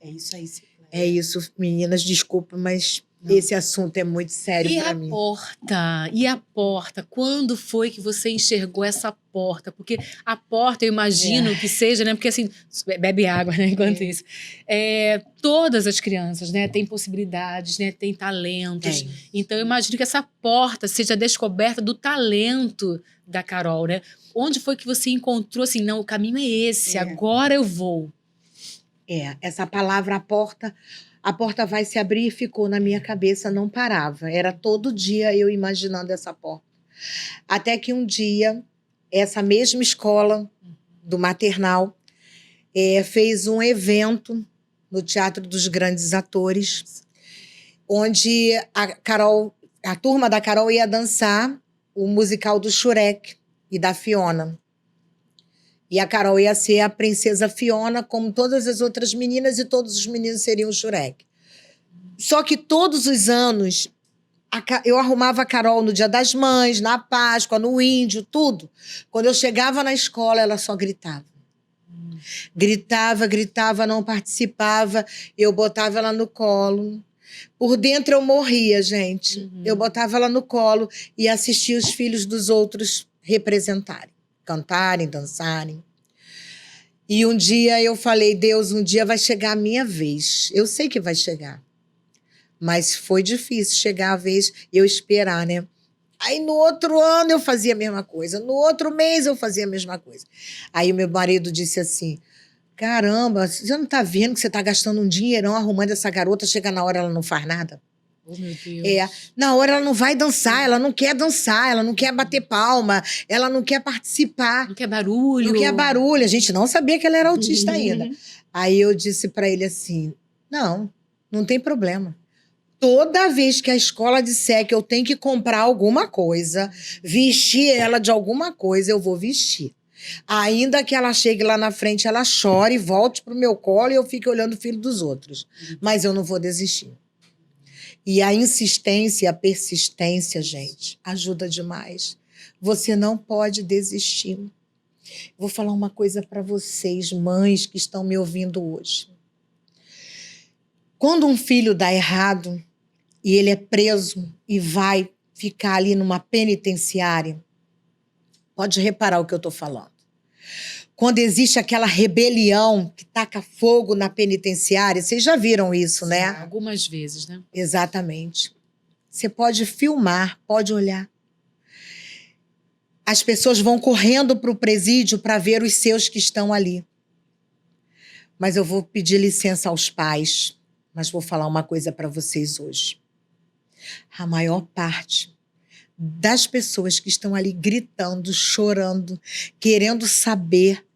É isso aí, Cicleia. É isso, meninas, desculpa, mas esse assunto é muito sério para mim. E a porta? Quando foi que você enxergou essa porta? Porque a porta, eu imagino que seja, né? Porque assim, bebe água, né? Enquanto isso. Todas as crianças, né? Têm possibilidades, né? Têm talentos. Então, eu imagino que essa porta seja a descoberta do talento da Carol, né? Onde foi que você encontrou assim, não, o caminho é esse, agora eu vou? Essa palavra a porta vai se abrir e ficou na minha cabeça, não parava. Era todo dia eu imaginando essa porta. Até que um dia, essa mesma escola do maternal fez um evento no Teatro dos Grandes Atores, onde a turma da Carol ia dançar o musical do Shrek e da Fiona. E a Carol ia ser a princesa Fiona, como todas as outras meninas, e todos os meninos seriam o Shrek. Só que todos os anos, eu arrumava a Carol no Dia das Mães, na Páscoa, no Índio, tudo. Quando eu chegava na escola, ela só gritava. Gritava, não participava. Eu botava ela no colo. Por dentro eu morria, gente. Eu botava ela no colo e assistia os filhos dos outros representarem. Cantarem, dançarem. E um dia eu falei, Deus, um dia vai chegar a minha vez. Eu sei que vai chegar. Mas foi difícil chegar a vez e eu esperar, né? Aí no outro ano eu fazia a mesma coisa. No outro mês eu fazia a mesma coisa. Aí o meu marido disse assim, caramba, você não tá vendo que você tá gastando um dinheirão arrumando essa garota, chega na hora ela não faz nada? Oh, meu Deus. Na hora ela não vai dançar, ela não quer dançar, ela não quer bater palma, ela não quer participar. Não quer barulho. Não quer barulho. A gente não sabia que ela era autista ainda. Aí eu disse para ele assim, não tem problema. Toda vez que a escola disser que eu tenho que comprar alguma coisa, vestir ela de alguma coisa, eu vou vestir. Ainda que ela chegue lá na frente, ela chore, volte pro meu colo e eu fique olhando o filho dos outros. Mas eu não vou desistir. E a insistência e a persistência, gente, ajuda demais. Você não pode desistir. Vou falar uma coisa para vocês, mães que estão me ouvindo hoje. Quando um filho dá errado, e ele é preso e vai ficar ali numa penitenciária, pode reparar o que eu estou falando. Quando existe aquela rebelião que taca fogo na penitenciária, vocês já viram isso, né? Algumas vezes, né? Exatamente. Você pode filmar, pode olhar. As pessoas vão correndo para o presídio para ver os seus que estão ali. Mas eu vou pedir licença aos pais, mas vou falar uma coisa para vocês hoje. A maior parte das pessoas que estão ali gritando, chorando, querendo saber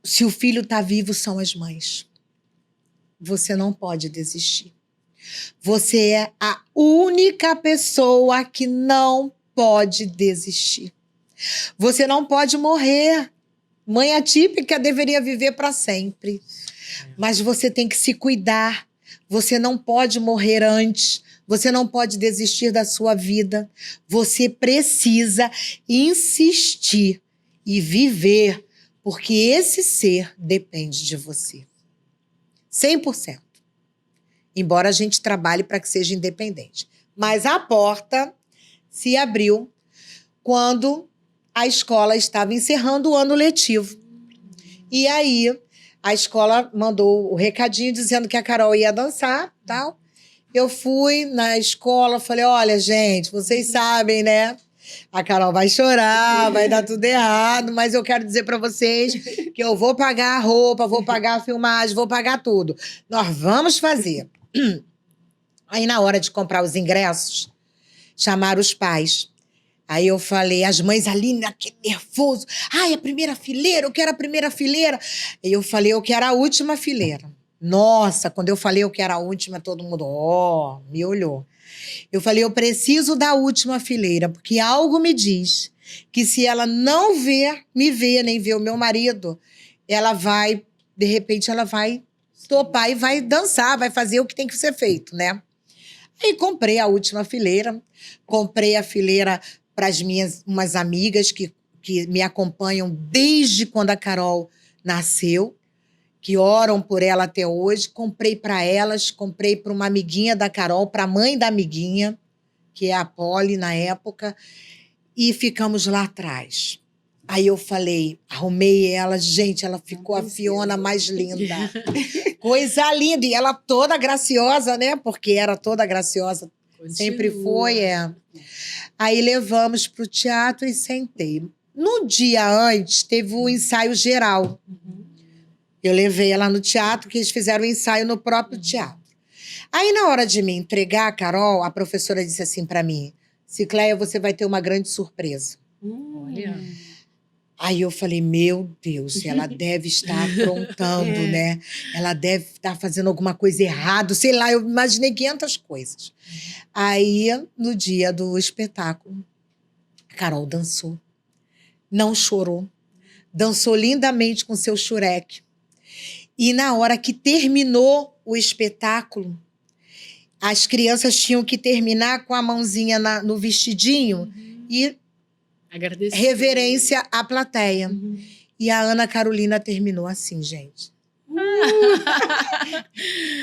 se o filho está vivo são as mães. Você não pode desistir. Você é a única pessoa que não pode desistir. Você não pode morrer. Mãe atípica deveria viver para sempre. Mas você tem que se cuidar. Você não pode morrer antes. Você não pode desistir da sua vida. Você precisa insistir e viver, porque esse ser depende de você. 100%. Embora a gente trabalhe para que seja independente. Mas a porta se abriu quando a escola estava encerrando o ano letivo. E aí, a escola mandou o recadinho dizendo que a Carol ia dançar, tal. Eu fui na escola, falei, olha, gente, vocês sabem, né? A Carol vai chorar, vai dar tudo errado, mas eu quero dizer para vocês que eu vou pagar a roupa, vou pagar a filmagem, vou pagar tudo. Nós vamos fazer. Aí, na hora de comprar os ingressos, chamaram os pais. Aí eu falei, as mães ali, naquele nervoso. Ai, a primeira fileira, eu quero a primeira fileira. E eu falei, eu quero a última fileira. Nossa, quando eu falei eu quero a última, todo mundo, me olhou. Eu falei, eu preciso da última fileira, porque algo me diz que se ela não me ver, nem ver o meu marido, ela vai, de repente, ela vai topar e vai dançar, vai fazer o que tem que ser feito, né? Aí comprei a última fileira, comprei a fileira para as minhas umas amigas que me acompanham desde quando a Carol nasceu, que oram por ela até hoje. Comprei para elas, comprei para uma amiguinha da Carol, para a mãe da amiguinha, que é a Polly na época, e ficamos lá atrás. Aí eu falei, arrumei ela, gente, ela ficou a Fiona mais linda. Coisa linda, e ela toda graciosa, né? Porque era toda graciosa, sempre foi, Aí levamos para o teatro e sentei. No dia antes, teve o ensaio geral. Eu levei ela no teatro, que eles fizeram o ensaio no próprio teatro. Aí, na hora de me entregar a Carol, a professora disse assim para mim, Cicleia, você vai ter uma grande surpresa. Olha. Aí eu falei, meu Deus, ela deve estar aprontando, né? Ela deve estar fazendo alguma coisa errada, sei lá, eu imaginei 500 coisas. Aí, no dia do espetáculo, a Carol dançou, não chorou, dançou lindamente com seu xureque. E na hora que terminou o espetáculo, as crianças tinham que terminar com a mãozinha no vestidinho e agradecer. Reverência à plateia. E a Ana Carolina terminou assim, gente.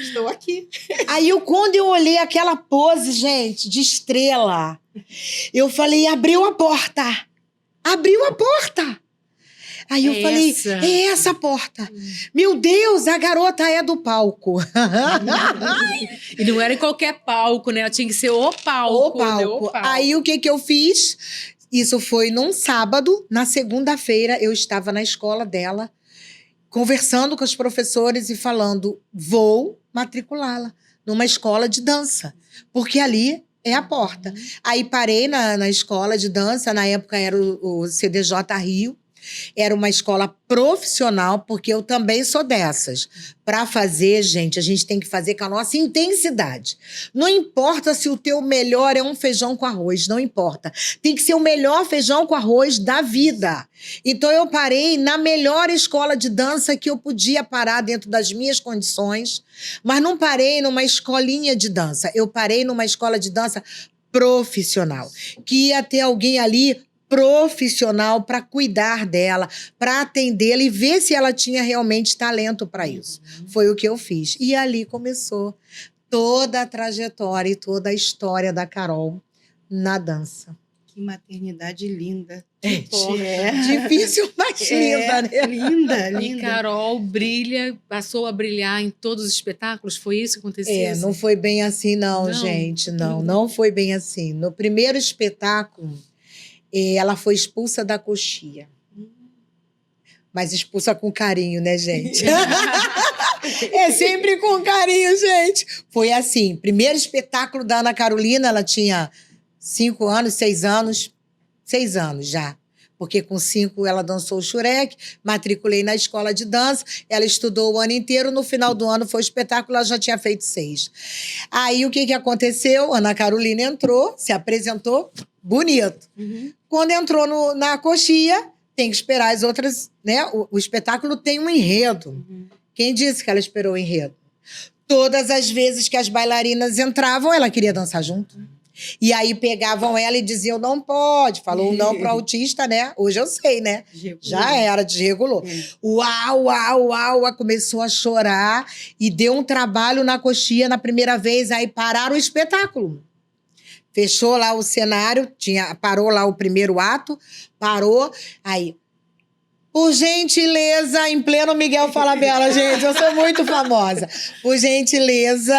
Estou aqui. Aí, quando eu olhei aquela pose, gente, de estrela, eu falei, abriu a porta. Abriu a porta. Aí eu falei, é essa a porta. Meu Deus, a garota é do palco. E não era em qualquer palco, né? Tinha que ser o palco. O palco. Né? O palco. Aí o que eu fiz? Isso foi num sábado. Na segunda-feira, eu estava na escola dela, conversando com os professores e falando, vou matriculá-la numa escola de dança, porque ali é a porta. Aí parei na escola de dança, na época era o CDJ Rio, era uma escola profissional, porque eu também sou dessas. Para fazer, gente, a gente tem que fazer com a nossa intensidade. Não importa se o teu melhor é um feijão com arroz, não importa. Tem que ser o melhor feijão com arroz da vida. Então eu parei na melhor escola de dança que eu podia parar dentro das minhas condições, mas não parei numa escolinha de dança. Eu parei numa escola de dança profissional, que ia ter alguém ali profissional para cuidar dela, para atendê-la e ver se ela tinha realmente talento para isso. Foi o que eu fiz. E ali começou toda a trajetória e toda a história da Carol na dança. Que maternidade linda. Difícil, mas linda, né? Linda, E linda. Carol passou a brilhar em todos os espetáculos? Foi isso que aconteceu? Não foi bem assim, não, gente. Não foi bem assim. No primeiro espetáculo, ela foi expulsa da coxia. Mas expulsa com carinho, né, gente? É sempre com carinho, gente. Foi assim, primeiro espetáculo da Ana Carolina, ela tinha 5 anos, 6 anos. 6 anos já. Porque com 5 ela dançou o Shurek, matriculei na escola de dança, ela estudou o ano inteiro, no final do ano foi o espetáculo, ela já tinha feito 6. Aí o que aconteceu? Ana Carolina entrou, se apresentou, bonito. Quando entrou na coxia, tem que esperar as outras, né? O espetáculo tem um enredo. Quem disse que ela esperou o enredo? Todas as vezes que as bailarinas entravam, ela queria dançar junto. E aí pegavam ela e diziam, não pode. Falou não pro autista, né? Hoje eu sei, né? Já era, desregulou. Uau, uau, uau. Começou a chorar e deu um trabalho na coxia na primeira vez. Aí pararam o espetáculo. Fechou lá o cenário, parou lá o primeiro ato, parou. Aí, por gentileza, em pleno Miguel Falabella, gente, eu sou muito famosa. Por gentileza,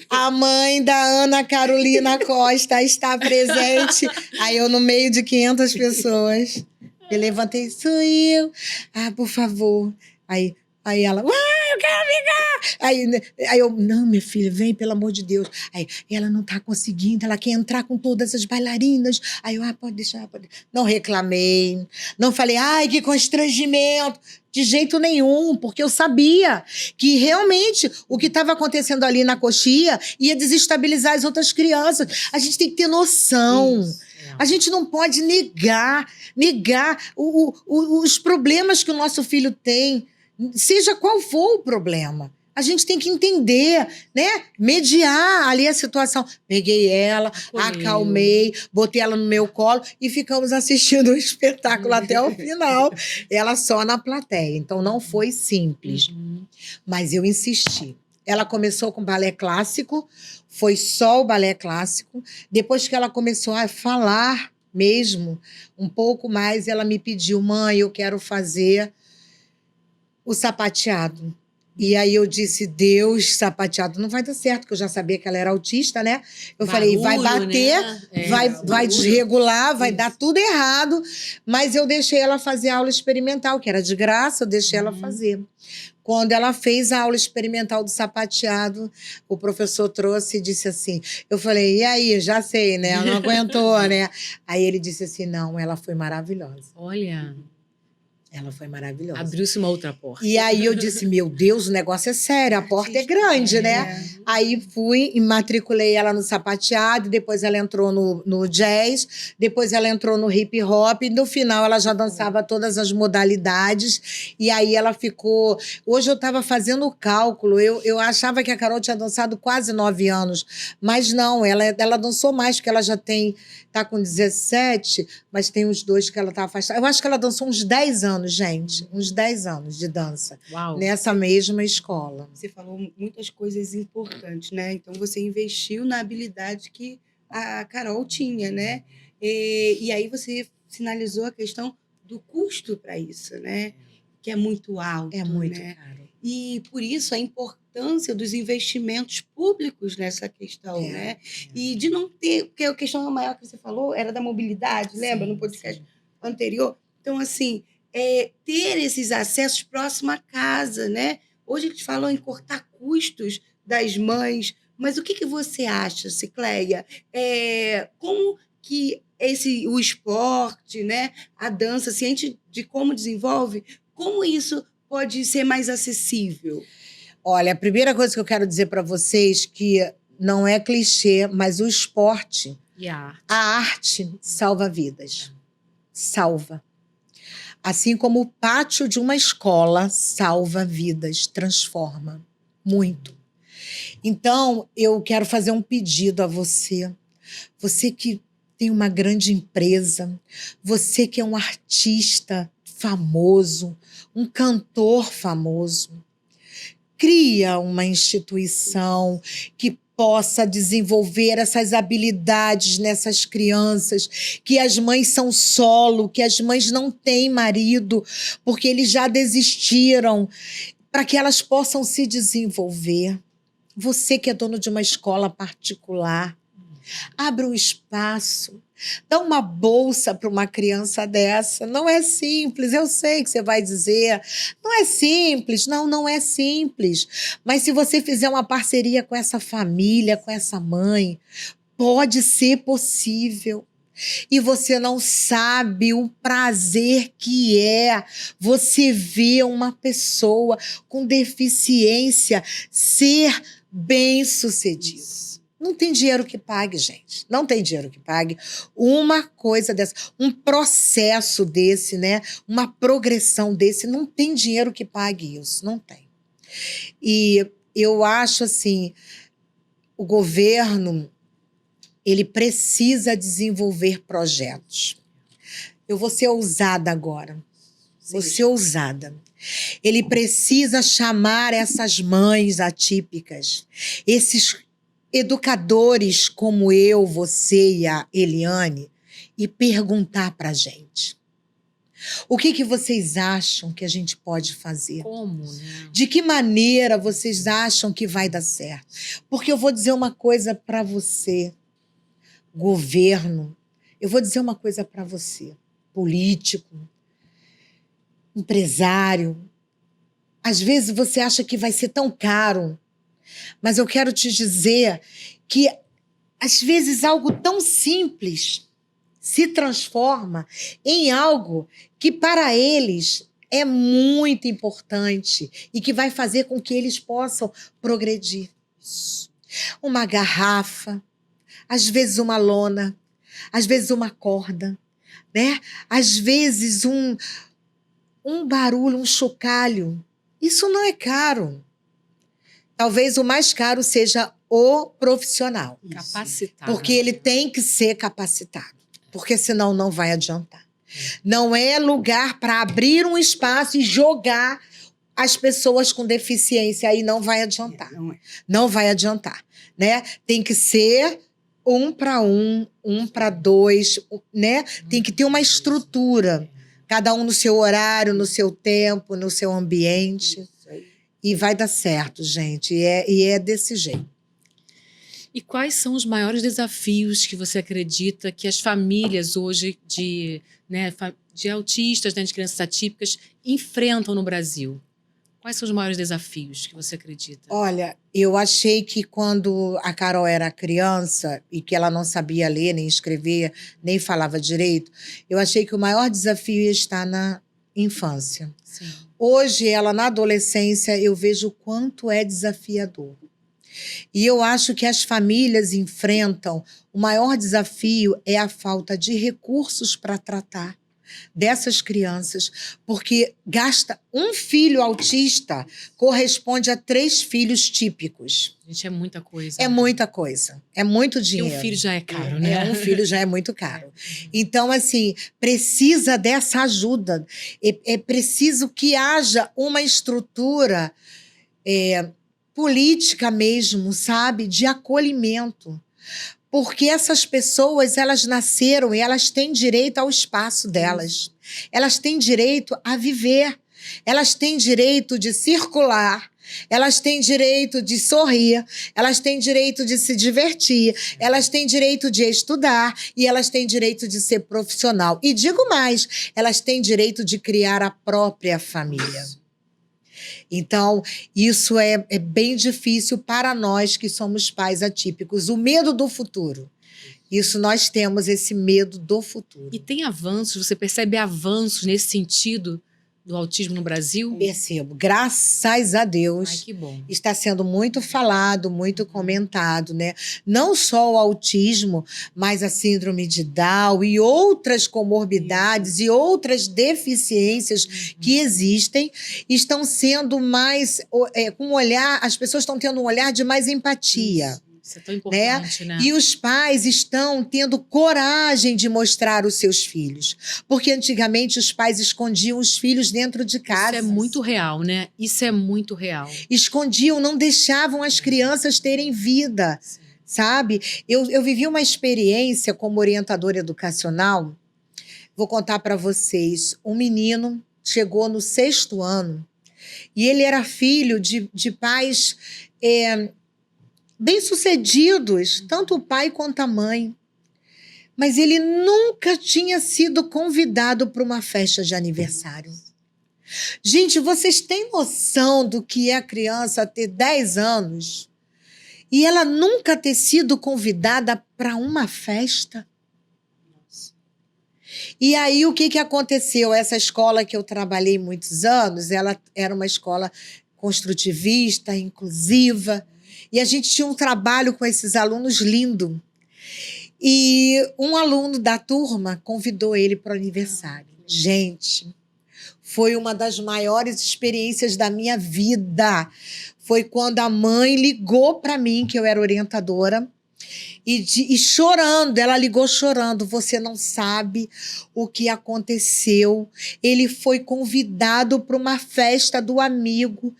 a mãe da Ana Carolina Costa está presente. Aí eu, no meio de 500 pessoas, eu levantei, sou eu. Ah, por favor. Aí ela, eu quero ficar! Aí eu, não, minha filha, vem, pelo amor de Deus. Aí, ela não tá conseguindo, ela quer entrar com todas as bailarinas. Aí eu, pode deixar, pode. Não reclamei, não falei, ai, que constrangimento. De jeito nenhum, porque eu sabia que realmente o que estava acontecendo ali na coxia ia desestabilizar as outras crianças. A gente tem que ter noção. A gente não pode negar os problemas que o nosso filho tem. Seja qual for o problema, a gente tem que entender, né? Mediar ali a situação. Peguei ela, acalmei, botei ela no meu colo e ficamos assistindo o espetáculo até o final. Ela só na plateia. Então, não foi simples. Mas eu insisti. Ela começou com balé clássico, foi só o balé clássico. Depois que ela começou a falar mesmo, um pouco mais, ela me pediu, mãe, eu quero fazer o sapateado. E aí eu disse, Deus, sapateado não vai dar certo, porque eu já sabia que ela era autista, né? Eu falei, vai bater, né? vai desregular, vai dar tudo errado. Mas eu deixei ela fazer aula experimental, que era de graça, eu deixei ela fazer. Quando ela fez a aula experimental do sapateado, o professor trouxe e disse assim, eu falei, e aí, já sei, né? Ela não aguentou, né? Aí ele disse assim, não, ela foi maravilhosa. Olha... Ela foi maravilhosa. Abriu-se uma outra porta. E aí eu disse, meu Deus, o negócio é sério, a porta é grande, né? Aí fui e matriculei ela no sapateado, depois ela entrou no jazz, depois ela entrou no hip hop, e no final ela já dançava todas as modalidades, e aí ela ficou... Hoje eu estava fazendo o cálculo, eu achava que a Carol tinha dançado quase 9 anos, mas não, ela dançou mais, porque ela já tá com 17, mas tem uns 2 que ela tá afastada. Eu acho que ela dançou uns 10 anos, gente. Uns 10 anos de dança. Uau. Nessa mesma escola. Você falou muitas coisas importantes, né? Então, você investiu na habilidade que a Carol tinha, né? E aí você sinalizou a questão do custo para isso, né? Que é muito alto, É muito né? caro. E, por isso, a importância dos investimentos públicos nessa questão, né? E de não ter... Porque a questão maior que você falou era da mobilidade, lembra? No podcast anterior. Então, assim, ter esses acessos próximo à casa, né? Hoje a gente falou em cortar custos das mães, mas o que você acha, Cicleia? Como que o esporte, né? A dança, ciente de como desenvolve, como isso pode ser mais acessível? Olha, a primeira coisa que eu quero dizer para vocês que não é clichê, mas o esporte, a arte salva vidas. Salva. Assim como o pátio de uma escola salva vidas, transforma muito. Então, eu quero fazer um pedido a você. Você que tem uma grande empresa, você que é um artista famoso, um cantor famoso, cria uma instituição que possa desenvolver essas habilidades nessas crianças, que as mães são solo, que as mães não têm marido, porque eles já desistiram, para que elas possam se desenvolver. Você que é dono de uma escola particular, abre um espaço, dá uma bolsa para uma criança dessa. Não é simples, eu sei que você vai dizer. Não é simples, não é simples. Mas se você fizer uma parceria com essa família, com essa mãe, pode ser possível. E você não sabe o prazer que é você ver uma pessoa com deficiência ser bem-sucedida. Não tem dinheiro que pague, gente. Não tem dinheiro que pague uma coisa dessa, um processo desse, né? Uma progressão desse. Não tem dinheiro que pague isso. Não tem. E eu acho assim, o governo, ele precisa desenvolver projetos. Eu vou ser ousada agora. Vou ser ousada. Ele precisa chamar essas mães atípicas, esses educadores como eu, você e a Eliane, e perguntar para a gente. O que vocês acham que a gente pode fazer? Como, né? De que maneira vocês acham que vai dar certo? Porque eu vou dizer uma coisa para você, governo, eu vou dizer uma coisa para você, político, empresário. Às vezes você acha que vai ser tão caro, mas eu quero te dizer que, às vezes, algo tão simples se transforma em algo que, para eles, é muito importante e que vai fazer com que eles possam progredir. Uma garrafa, às vezes uma lona, às vezes uma corda, né? Às vezes um barulho, um chocalho. Isso não é caro. Talvez o mais caro seja o profissional. Capacitado. Porque ele tem que ser capacitado. Porque senão não vai adiantar. Não é lugar para abrir um espaço e jogar as pessoas com deficiência. Aí não vai adiantar. Não vai adiantar. Né? Tem que ser um para dois, né? Tem que ter uma estrutura. Cada um no seu horário, no seu tempo, no seu ambiente. E vai dar certo, gente. E é desse jeito. E quais são os maiores desafios que você acredita que as famílias hoje de autistas, né, de crianças atípicas, enfrentam no Brasil? Quais são os maiores desafios que você acredita? Olha, eu achei que quando a Carol era criança e que ela não sabia ler, nem escrever, nem falava direito, eu achei que o maior desafio ia estar na infância. Sim. Hoje, ela na adolescência, eu vejo o quanto é desafiador. E eu acho que as famílias enfrentam, o maior desafio é a falta de recursos para tratar dessas crianças, porque gasta um filho autista corresponde a 3 filhos típicos. Gente, é muita coisa. É muita coisa. É muito dinheiro. E um filho já é caro, né? Um filho já é muito caro. Então, assim, precisa dessa ajuda. É preciso que haja uma estrutura política mesmo, sabe? De acolhimento. Porque essas pessoas, elas nasceram e elas têm direito ao espaço delas. Elas têm direito a viver. Elas têm direito de circular. Elas têm direito de sorrir. Elas têm direito de se divertir. Elas têm direito de estudar. E elas têm direito de ser profissional. E digo mais, elas têm direito de criar a própria família. Então, isso é bem difícil para nós que somos pais atípicos. O medo do futuro. Isso nós temos, esse medo do futuro. E tem avanços, você percebe avanços nesse sentido do autismo no Brasil? Percebo. Graças a Deus. Ai, que bom. Está sendo muito falado, muito comentado, né? Não só o autismo, mas a síndrome de Down e outras comorbidades e outras deficiências que existem, estão sendo mais com um olhar, as pessoas estão tendo um olhar de mais empatia. Isso é tão importante, né? E os pais estão tendo coragem de mostrar os seus filhos. Porque antigamente os pais escondiam os filhos dentro de casa. Isso é muito real, né? Isso é muito real. Escondiam, não deixavam as crianças terem vida, Sim. sabe? Eu vivi uma experiência como orientadora educacional. Vou contar para vocês. Um menino chegou no 6º ano e ele era filho de pais bem-sucedidos, tanto o pai quanto a mãe. Mas ele nunca tinha sido convidado para uma festa de aniversário. Gente, vocês têm noção do que é a criança ter 10 anos e ela nunca ter sido convidada para uma festa? E aí, o que aconteceu? Essa escola que eu trabalhei muitos anos, ela era uma escola construtivista, inclusiva, e a gente tinha um trabalho com esses alunos lindo. E um aluno da turma convidou ele para o aniversário. Gente, foi uma das maiores experiências da minha vida. Foi quando a mãe ligou para mim, que eu era orientadora, e chorando, ela ligou chorando. Você não sabe o que aconteceu. Ele foi convidado para uma festa do amigo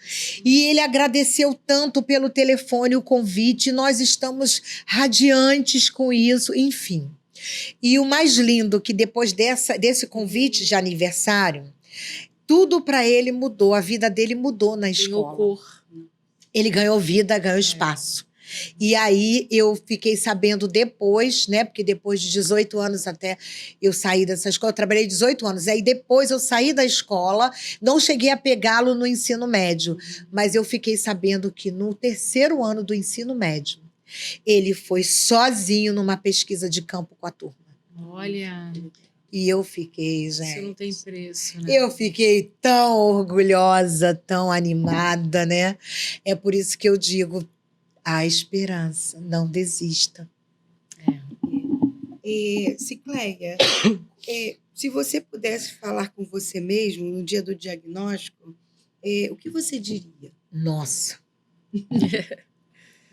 e ele agradeceu tanto pelo telefone o convite. Nós estamos radiantes com isso, enfim. E o mais lindo que depois desse convite de aniversário, tudo para ele mudou, a vida dele mudou na escola. Ganhou cor. Ele ganhou vida, ganhou espaço. E aí eu fiquei sabendo depois, né? Porque depois de 18 anos até eu saí dessa escola, eu trabalhei 18 anos. Aí depois eu saí da escola, não cheguei a pegá-lo no ensino médio, mas eu fiquei sabendo que no 3º ano do ensino médio, ele foi sozinho numa pesquisa de campo com a turma. Olha, E eu fiquei, isso gente. não tem preço, né? Eu fiquei tão orgulhosa, tão animada, né? É por isso que eu digo, a esperança, não desista. Cicleia, se você pudesse falar com você mesmo no dia do diagnóstico, o que você diria? Nossa,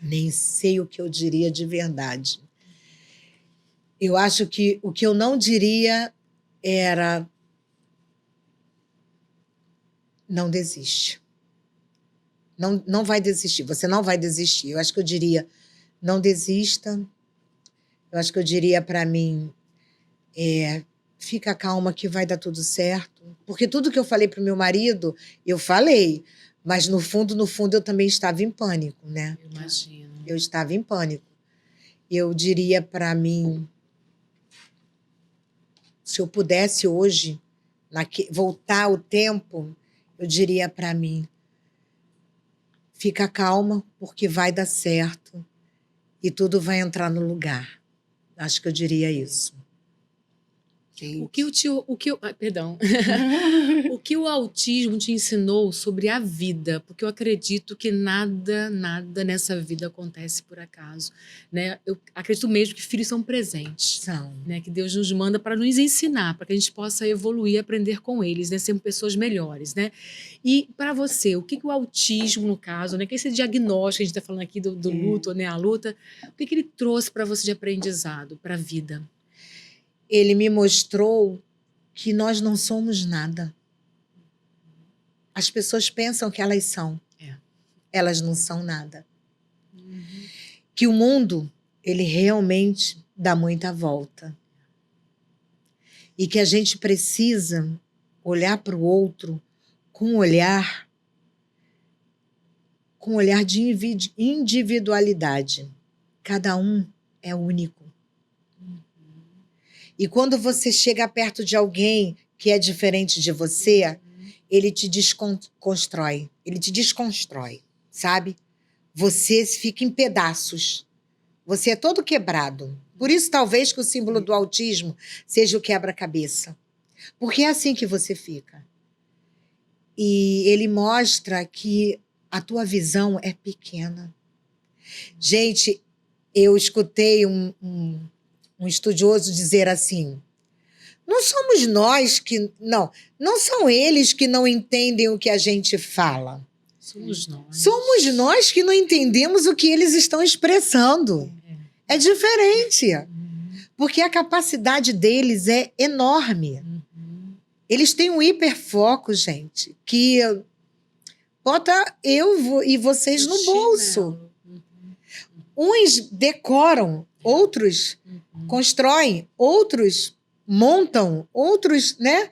nem sei o que eu diria de verdade. Eu acho que o que eu não diria era não desiste. Não vai desistir, você não vai desistir. Eu acho que eu diria, não desista. Eu acho que eu diria para mim, fica calma que vai dar tudo certo. Porque tudo que eu falei para o meu marido, eu falei. Mas no fundo, eu também estava em pânico, né? Eu imagino. Eu estava em pânico. Eu diria para mim, se eu pudesse hoje voltar o tempo, eu diria para mim, fica calma, porque vai dar certo e tudo vai entrar no lugar. Acho que eu diria isso. O que o autismo te ensinou sobre a vida? Porque eu acredito que nada nessa vida acontece por acaso, né? Eu acredito mesmo que filhos são presentes, São. né? Que Deus nos manda para nos ensinar, para que a gente possa evoluir e aprender com eles, né? Sermos pessoas melhores, né? E para você, o que o autismo, no caso, né? Que esse diagnóstico, a gente está falando aqui do luto, né? A luta, o que ele trouxe para você de aprendizado, para a vida? Ele me mostrou que nós não somos nada. As pessoas pensam que elas são. Elas não são nada. Que o mundo, ele realmente dá muita volta. E que a gente precisa olhar para o outro com um olhar de individualidade. Cada um é único. E quando você chega perto de alguém que é diferente de você, ele te desconstrói. Ele te desconstrói, sabe? Você fica em pedaços. Você é todo quebrado. Por isso, talvez, que o símbolo do autismo seja o quebra-cabeça. Porque é assim que você fica. E ele mostra que a tua visão é pequena. Gente, eu escutei um estudioso dizer assim, não somos nós que... Não são eles que não entendem o que a gente fala. Somos nós. Somos nós que não entendemos o que eles estão expressando. É diferente. Porque a capacidade deles é enorme. Eles têm um hiperfoco, gente, que bota eu e vocês no bolso. Uns decoram, outros constroem, outros montam, outros, né?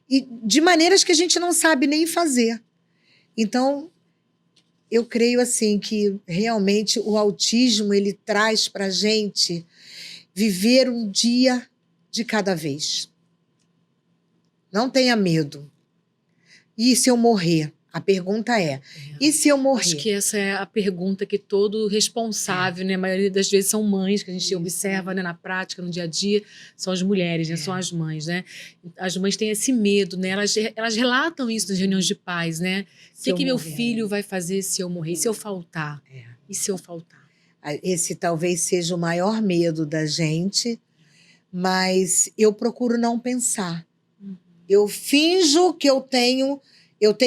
E de maneiras que a gente não sabe nem fazer. Então, eu creio assim que realmente o autismo ele traz para a gente viver um dia de cada vez. Não tenha medo. E se eu morrer? A pergunta é, e se eu morrer? Acho que essa é a pergunta que todo responsável, né? A maioria das vezes são mães, que a gente observa, né, na prática, no dia a dia, são as mulheres, né? São as mães, né? As mães têm esse medo, né? Elas relatam isso nas reuniões de pais, né? O que meu filho vai fazer se eu morrer? E se eu faltar? E se eu faltar? Esse talvez seja o maior medo da gente, mas eu procuro não pensar. Eu finjo que eu tenho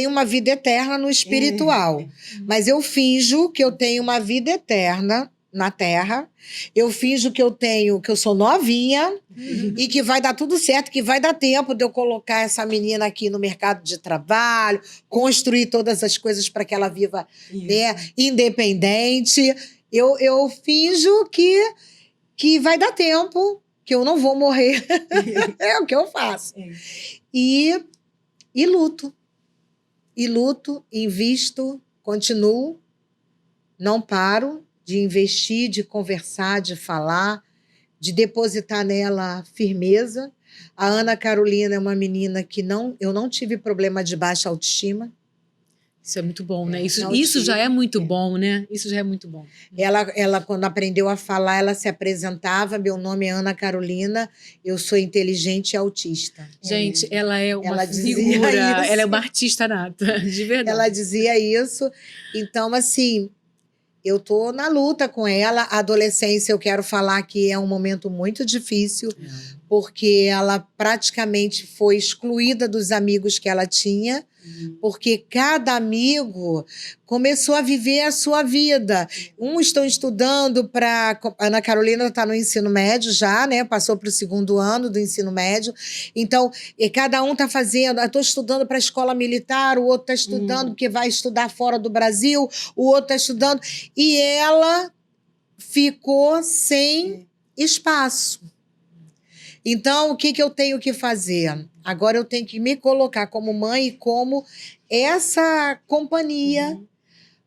uma vida eterna no espiritual, mas eu finjo que eu tenho uma vida eterna na Terra. Eu finjo que eu sou novinha e que vai dar tudo certo, que vai dar tempo de eu colocar essa menina aqui no mercado de trabalho, construir todas as coisas para que ela viva, né, independente. Eu finjo que vai dar tempo, que eu não vou morrer. É o que eu faço. E luto. E luto, invisto, continuo, não paro de investir, de conversar, de falar, de depositar nela firmeza. A Ana Carolina é uma menina que eu não tive problema de baixa autoestima. Isso é muito bom, né? Isso já é muito bom, né? Isso já é muito bom. Ela, quando aprendeu a falar, ela se apresentava, meu nome é Ana Carolina, eu sou inteligente e autista. Gente, ela é uma figura, ela é uma artista nata, de verdade. Ela dizia isso. Então, assim, eu tô na luta com ela. A adolescência, eu quero falar que é um momento muito difícil, porque ela praticamente foi excluída dos amigos que ela tinha, porque cada amigo começou a viver a sua vida. Uns estão estudando para... Ana Carolina está no ensino médio já, né? Passou para o 2º ano do ensino médio. Então, cada um está fazendo... Eu estou estudando para a escola militar, o outro está estudando porque vai estudar fora do Brasil, o outro está estudando... E ela ficou sem espaço. Então, o que eu tenho que fazer? Agora eu tenho que me colocar como mãe e como essa companhia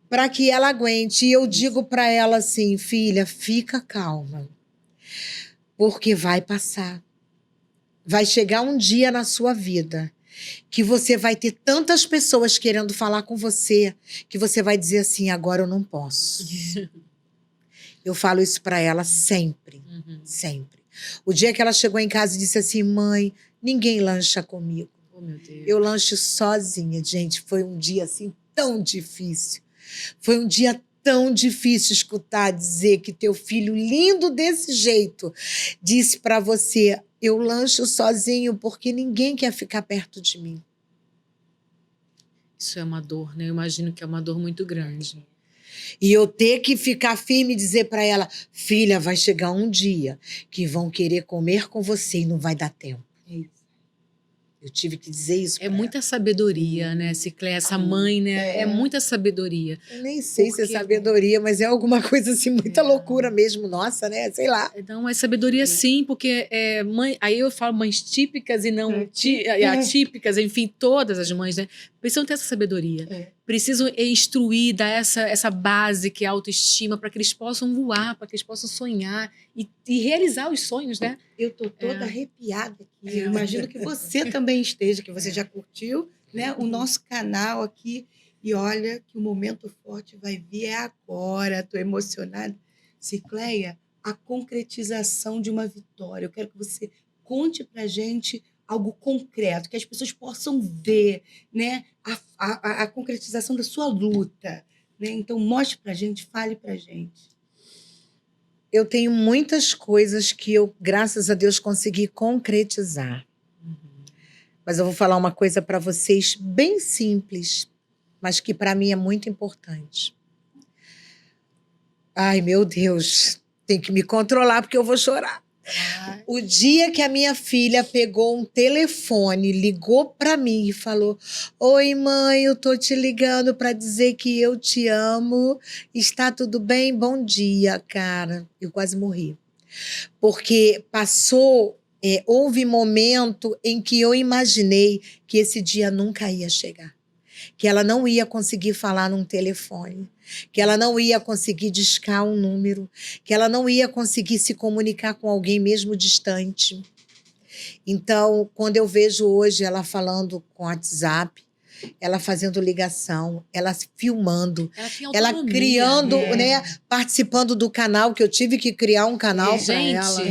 para que ela aguente. E eu digo para ela assim, filha, fica calma, porque vai passar. Vai chegar um dia na sua vida que você vai ter tantas pessoas querendo falar com você que você vai dizer assim, agora eu não posso. Eu falo isso para ela sempre, sempre. O dia que ela chegou em casa e disse assim, mãe, ninguém lancha comigo. Oh, meu Deus. Eu lancho sozinha. Gente, foi um dia assim tão difícil. Foi um dia tão difícil escutar dizer que teu filho lindo desse jeito disse para você, eu lancho sozinho porque ninguém quer ficar perto de mim. Isso é uma dor, né? Eu imagino que é uma dor muito grande. E eu ter que ficar firme e dizer para ela, filha, vai chegar um dia que vão querer comer com você e não vai dar tempo. Eu tive que dizer isso pra ela. Muita sabedoria, né, Sicléia? Essa mãe, né? É muita sabedoria. Eu nem sei se é sabedoria, mas é alguma coisa assim, muita loucura mesmo, nossa, né? Sei lá. Não, é sabedoria sim, porque mãe, aí eu falo mães típicas e não atípicas, enfim, todas as mães, né? Precisam ter essa sabedoria. Precisam instruir, dar essa base que é a autoestima para que eles possam voar, para que eles possam sonhar e realizar os sonhos, né? Eu tô toda arrepiada aqui. Eu imagino que você também esteja, que você já curtiu, né, o nosso canal aqui. E olha que o momento forte vai vir agora. Tô emocionada. Sicléia, a concretização de uma vitória. Eu quero que você conte pra gente algo concreto, que as pessoas possam ver, né, a concretização da sua luta, né? Então, mostre pra gente, fale pra gente. Eu tenho muitas coisas que eu, graças a Deus, consegui concretizar. Mas eu vou falar uma coisa para vocês bem simples. mas que para mim é muito importante. Ai, meu Deus, tem que me controlar porque eu vou chorar. O dia que a minha filha pegou um telefone, ligou para mim e falou: Oi, mãe, eu tô te ligando para dizer que eu te amo. Está tudo bem? Bom dia, cara. Eu quase morri. Porque houve momento em que eu imaginei que esse dia nunca ia chegar. Que ela não ia conseguir falar num telefone, que ela não ia conseguir discar um número, que ela não ia conseguir se comunicar com alguém mesmo distante. Então, quando eu vejo hoje ela falando com WhatsApp, ela fazendo ligação, ela filmando, ela criando, né, participando do canal, que eu tive que criar um canal para ela.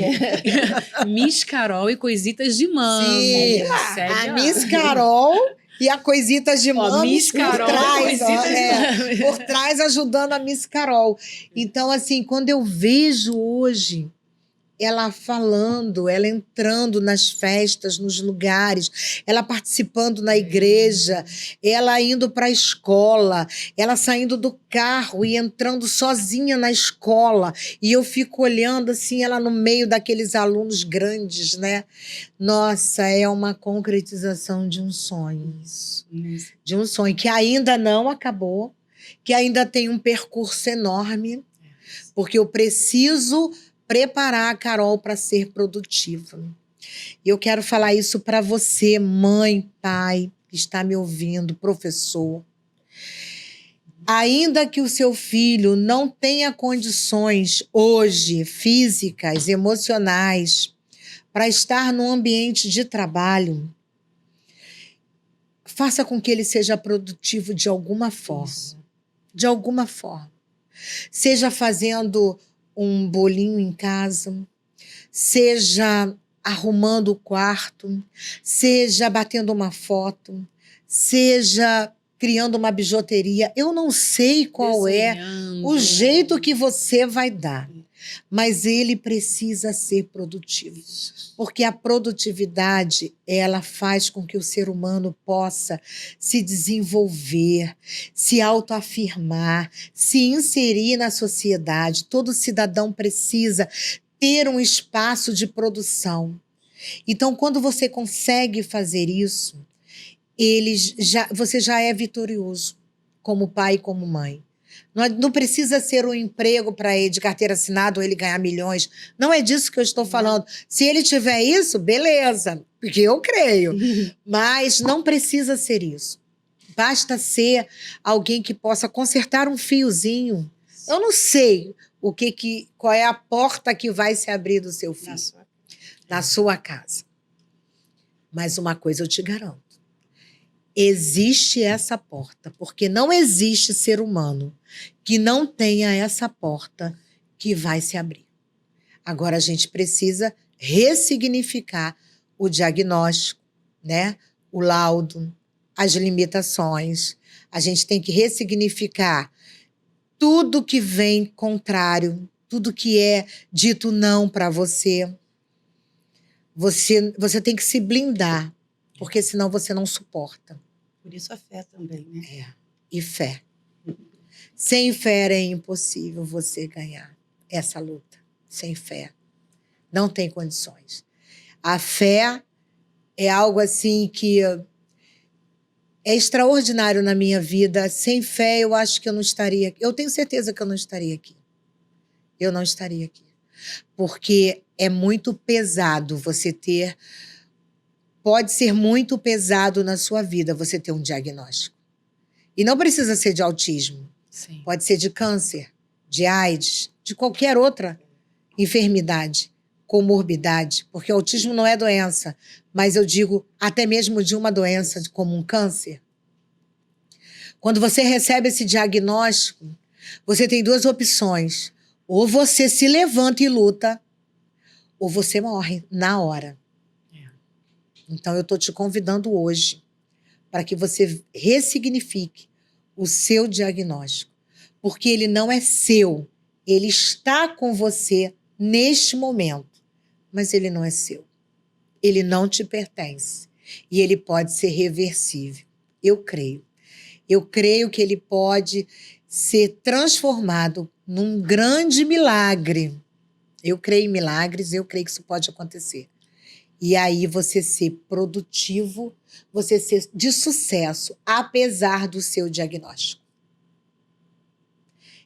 Miss Carol e Coisitas de Mami. Sim, a Miss Carol e a Coisitas de Mami Miss Carol por trás, Coisitas por trás ajudando a Miss Carol. Então, assim, quando eu vejo hoje ela falando, ela entrando nas festas, nos lugares, ela participando na igreja, ela indo para a escola, ela saindo do carro e entrando sozinha na escola. E eu fico olhando assim, ela no meio daqueles alunos grandes, né? Nossa, é uma concretização de um sonho. De um sonho que ainda não acabou, que ainda tem um percurso enorme, porque eu preciso preparar a Carol para ser produtiva. E eu quero falar isso para você, mãe, pai, que está me ouvindo, professor. Ainda que o seu filho não tenha condições hoje, físicas, emocionais, para estar no ambiente de trabalho, faça com que ele seja produtivo de alguma forma. Isso. De alguma forma. Seja fazendo um bolinho em casa, seja arrumando o quarto, seja batendo uma foto, seja criando uma bijuteria. Eu não sei qual é o jeito que você vai dar, mas ele precisa ser produtivo. Porque a produtividade, ela faz com que o ser humano possa se desenvolver, se autoafirmar, se inserir na sociedade. Todo cidadão precisa ter um espaço de produção. Então, quando você consegue fazer isso, você já é vitorioso, como pai e como mãe. Não precisa ser um emprego para ele de carteira assinada ou ele ganhar milhões. Não é disso que eu estou falando. Se ele tiver isso, beleza, porque eu creio. Mas não precisa ser isso. Basta ser alguém que possa consertar um fiozinho. Eu não sei qual é a porta que vai se abrir do seu filho. Na sua casa. Mas uma coisa eu te garanto. Existe essa porta, porque não existe ser humano que não tenha essa porta que vai se abrir. Agora a gente precisa ressignificar o diagnóstico, né? O laudo, as limitações. A gente tem que ressignificar tudo que vem contrário, tudo que é dito não para você. Você tem que se blindar, porque senão você não suporta. Por isso a fé também, né? E fé. Sem fé é impossível você ganhar essa luta. Sem fé. Não tem condições. A fé é algo assim que é extraordinário na minha vida. Sem fé, eu acho que eu não estaria aqui. Eu tenho certeza que eu não estaria aqui. Eu não estaria aqui. Porque é muito pesado você ter... Pode ser muito pesado na sua vida você ter um diagnóstico. E não precisa ser de autismo. Sim. Pode ser de câncer, de AIDS, de qualquer outra enfermidade, comorbidade. Porque o autismo não é doença, mas eu digo até mesmo de uma doença como um câncer. Quando você recebe esse diagnóstico, você tem duas opções. Ou você se levanta e luta, ou você morre na hora. Então, eu estou te convidando hoje para que você ressignifique o seu diagnóstico. Porque ele não é seu. Ele está com você neste momento. Mas ele não é seu. Ele não te pertence. E ele pode ser reversível. Eu creio. eu creio que ele pode ser transformado num grande milagre. Eu creio em milagres, eu creio que isso pode acontecer. E aí você ser produtivo, você ser de sucesso, apesar do seu diagnóstico.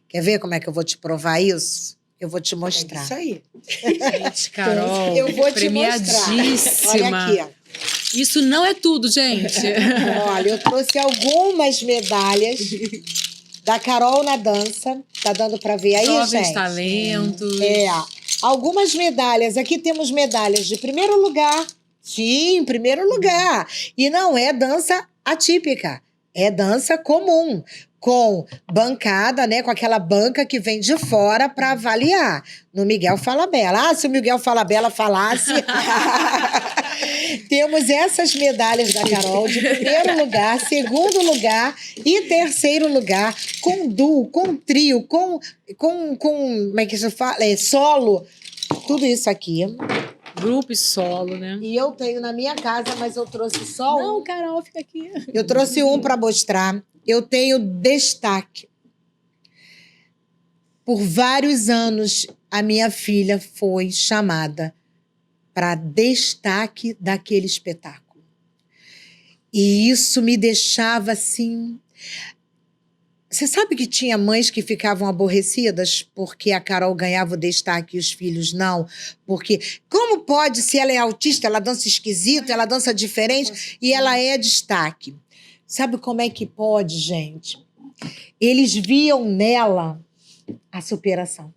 Quer ver como é que eu vou te provar isso? Eu vou te mostrar. É isso aí. Gente, Carol, Eu vou te mostrar. premiadíssima. Olha aqui. Isso não é tudo, gente. Olha, eu trouxe algumas medalhas da Carol na dança. Tá dando para ver aí, Jovens gente? talentos. Algumas medalhas. Aqui temos medalhas de primeiro lugar. Sim, primeiro lugar. E não é dança atípica. É dança comum. Com bancada, né? Com aquela banca que vem de fora para avaliar. No Miguel Falabella. Ah, se o Miguel Falabella falasse... Temos essas medalhas da Carol de primeiro lugar, segundo lugar e terceiro lugar, com duo, com trio, com como é que se fala? Solo. Tudo isso aqui. Grupo e solo, né? E eu tenho na minha casa, mas eu trouxe só um. Não, Carol, fica aqui. Eu trouxe um para mostrar. Eu tenho destaque. Por vários anos, a minha filha foi chamada para destaque daquele espetáculo. E isso me deixava assim... Você sabe que tinha mães que ficavam aborrecidas porque a Carol ganhava o destaque e os filhos não? Porque como pode, se ela é autista, ela dança esquisito, ela dança diferente e ela é destaque? Sabe como é que pode, gente? Eles viam nela a superação.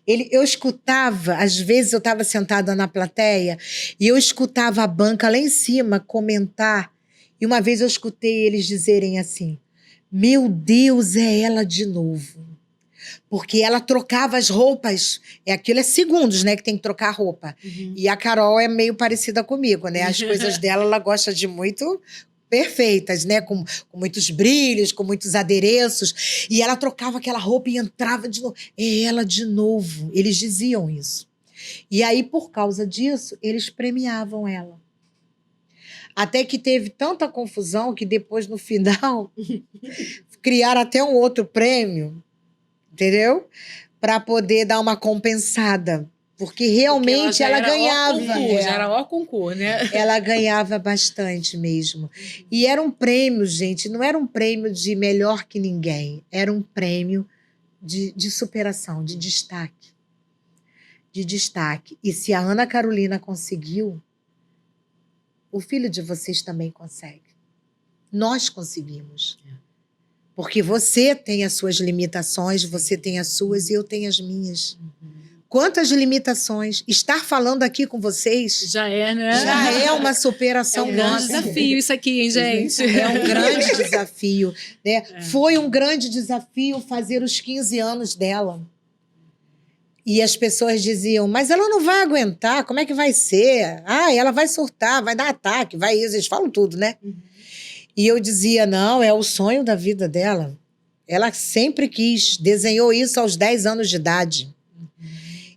Eu escutava, às vezes eu estava sentada na plateia e eu escutava a banca lá em cima comentar. E uma vez eu escutei eles dizerem assim: meu Deus, é ela de novo. Porque ela trocava as roupas. Aquilo é segundos, né, que tem que trocar a roupa. Uhum. E a Carol é meio parecida comigo, né? As coisas dela, ela gosta de muito... perfeitas, né? Com muitos brilhos, com muitos adereços. E ela trocava aquela roupa e entrava de novo. É ela de novo. Eles diziam isso. E aí, por causa disso, eles premiavam ela. Até que teve tanta confusão que depois, no final, criaram até um outro prêmio, entendeu? Para poder dar uma compensada. Porque realmente ela ganhava. Já era ó concurso, né? Ela ganhava bastante mesmo. E era um prêmio, gente, não era um prêmio de melhor que ninguém. Era um prêmio de superação, de destaque. De destaque. E se a Ana Carolina conseguiu, o filho de vocês também consegue. Nós conseguimos. Porque você tem as suas limitações, você tem as suas e eu tenho as minhas. Quantas limitações. Estar falando aqui com vocês... Já é, né? Já é uma superação nossa. É um grande desafio isso aqui, hein, gente? É um grande desafio. Né? Foi um grande desafio fazer os 15 anos dela. E as pessoas diziam, mas ela não vai aguentar, como é que vai ser? Ah, ela vai surtar, vai dar ataque, vai isso. Eles falam tudo, né? E eu dizia, não, é o sonho da vida dela. Ela sempre quis, desenhou isso aos 10 anos de idade.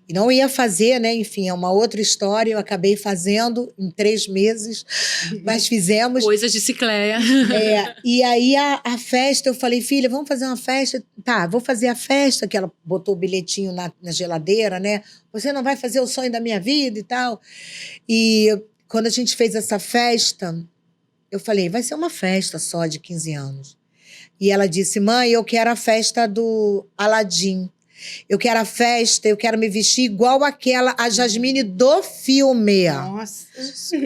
E não ia fazer, né? Enfim, é uma outra história. Eu acabei fazendo em 3 meses, mas fizemos. Coisas de Cicleia. E aí a festa, eu falei, filha, vamos fazer uma festa? Tá, vou fazer a festa, que ela botou o bilhetinho na geladeira, né? Você não vai fazer o sonho da minha vida e tal. E quando a gente fez essa festa, eu falei, vai ser uma festa só de 15 anos. E ela disse, mãe, eu quero a festa do Aladim. Eu quero a festa, eu quero me vestir igual a Jasmine do filme. Nossa.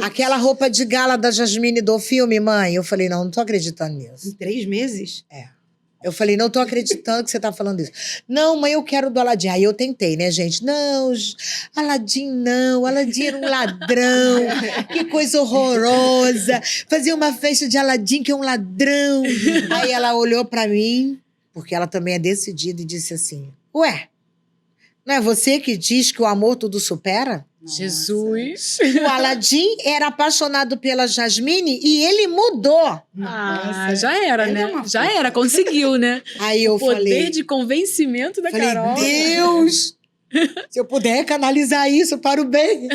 Aquela roupa de gala da Jasmine do filme, mãe. Eu falei, não tô acreditando nisso. Em 3 meses? Eu falei, não tô acreditando que você tá falando isso. Não, mãe, eu quero do Aladim. Aí eu tentei, né, gente? Não, Aladim não. Aladim era um ladrão. Que coisa horrorosa. Fazer uma festa de Aladim, que é um ladrão. Aí ela olhou pra mim, porque ela também é decidida, e disse assim, ué, não é você que diz que o amor tudo supera? Nossa. Jesus! O Aladim era apaixonado pela Jasmine e ele mudou. Já era, né? Já era, conseguiu, né? Aí eu o poder falei, de convencimento da Carol. Deus! Se eu puder canalizar isso para o bem.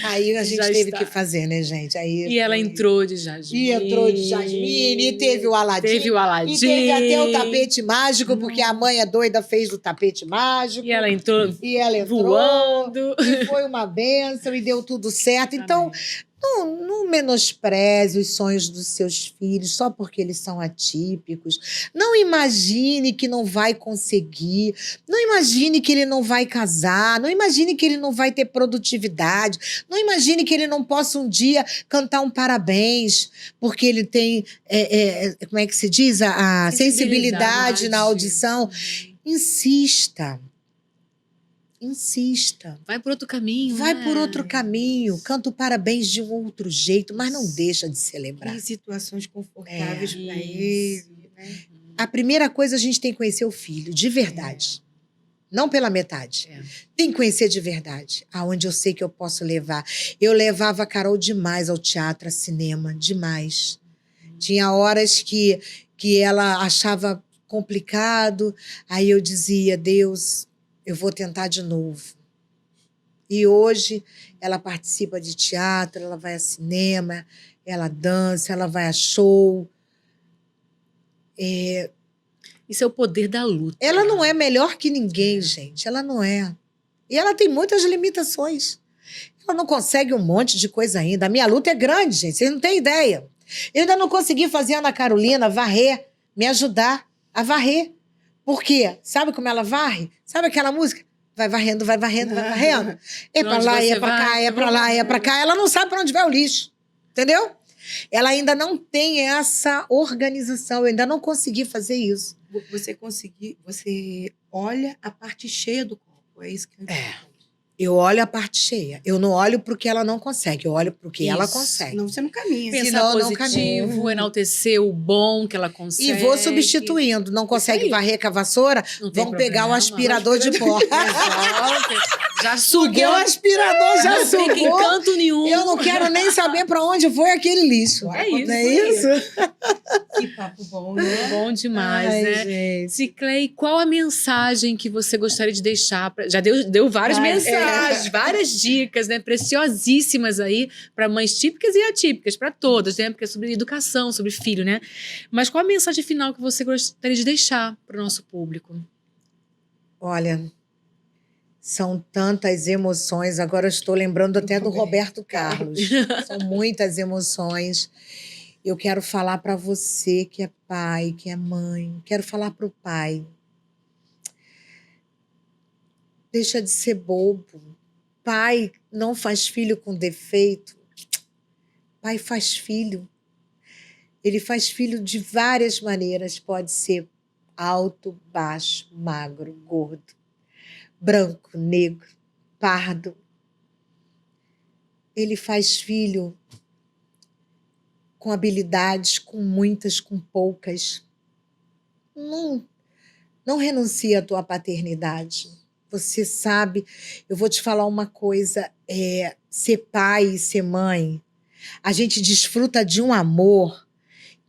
Aí a gente Já teve está. que fazer, né, gente? Aí E ela foi- entrou de Jasmine. E entrou de Jasmine, e teve o Aladim. Teve o Aladim. E teve até o tapete mágico, porque a mãe é doida, fez o tapete mágico. E ela entrou E ela entrou, voando. e foi uma bênção, e deu tudo certo. Então, Amém. não menospreze os sonhos dos seus filhos só porque eles são atípicos. Não imagine que não vai conseguir. Não imagine que ele não vai casar. Não imagine que ele não vai ter produtividade. Não imagine que ele não possa um dia cantar um parabéns, porque ele tem, como é que se diz? A sensibilidade na audição. Insista. Insista. Vai por outro caminho. Vai né? por outro caminho, canta o parabéns de um outro jeito, mas não deixa de celebrar. Em situações confortáveis para Isso. ele, né? A primeira coisa, a gente tem que conhecer o filho, de verdade. Não pela metade. É. Tem que conhecer de verdade, aonde eu sei que eu posso levar. Eu levava a Carol demais ao teatro, ao cinema, demais. Tinha horas que ela achava complicado, aí eu dizia, Deus, eu vou tentar de novo. E hoje ela participa de teatro, ela vai a cinema, ela dança, ela vai a show. Isso é o poder da luta. Ela não é melhor que ninguém, gente. Ela não é. E ela tem muitas limitações. Ela não consegue um monte de coisa ainda. A minha luta é grande, gente. Vocês não têm ideia. Eu ainda não consegui fazer a Ana Carolina varrer, me ajudar a varrer. Por quê? Sabe como ela varre? Sabe aquela música? Vai varrendo, vai varrendo, vai varrendo. É Pra pra onde lá, você é pra cá, vai? é pra lá, é pra cá. Ela não sabe pra onde vai o lixo. Entendeu? Ela ainda não tem essa organização. Eu ainda não consegui fazer isso. Você olha a parte cheia do copo, é isso que eu entendo. Eu olho a parte cheia. Eu não olho pro que ela não consegue. Eu olho pro que ela Isso. consegue. Senão você não caminha. Pensar Senão não positivo, enaltecer o bom que ela consegue. E vou substituindo. Não consegue aí. varrer com a vassoura? Não tem Vamos pegar o problema. aspirador de pó. Resolve. Já Suguei o sugou. aspirador, já Não fica em sugou. canto nenhum. Eu não quero nem saber pra onde foi aquele lixo. É isso. Não é isso? Que papo bom, né? Bom demais, Ai, né? gente. Ciclei, qual a mensagem que você gostaria de deixar? Já deu várias mensagens, várias dicas, né? Preciosíssimas aí para mães típicas e atípicas, para todas, né? Porque é sobre educação, sobre filho, né? Mas qual a mensagem final que você gostaria de deixar para o nosso público? Olha, são tantas emoções. Agora eu estou lembrando até do Roberto Carlos. São muitas emoções. Eu quero falar para você que é pai, que é mãe. Quero falar para o pai. Deixa de ser bobo. Pai não faz filho com defeito. Pai faz filho. Ele faz filho de várias maneiras. Pode ser alto, baixo, magro, gordo, branco, negro, pardo. Ele faz filho com habilidades, com muitas, com poucas. Não renuncie à tua paternidade. Você sabe, eu vou te falar uma coisa, ser pai e ser mãe, a gente desfruta de um amor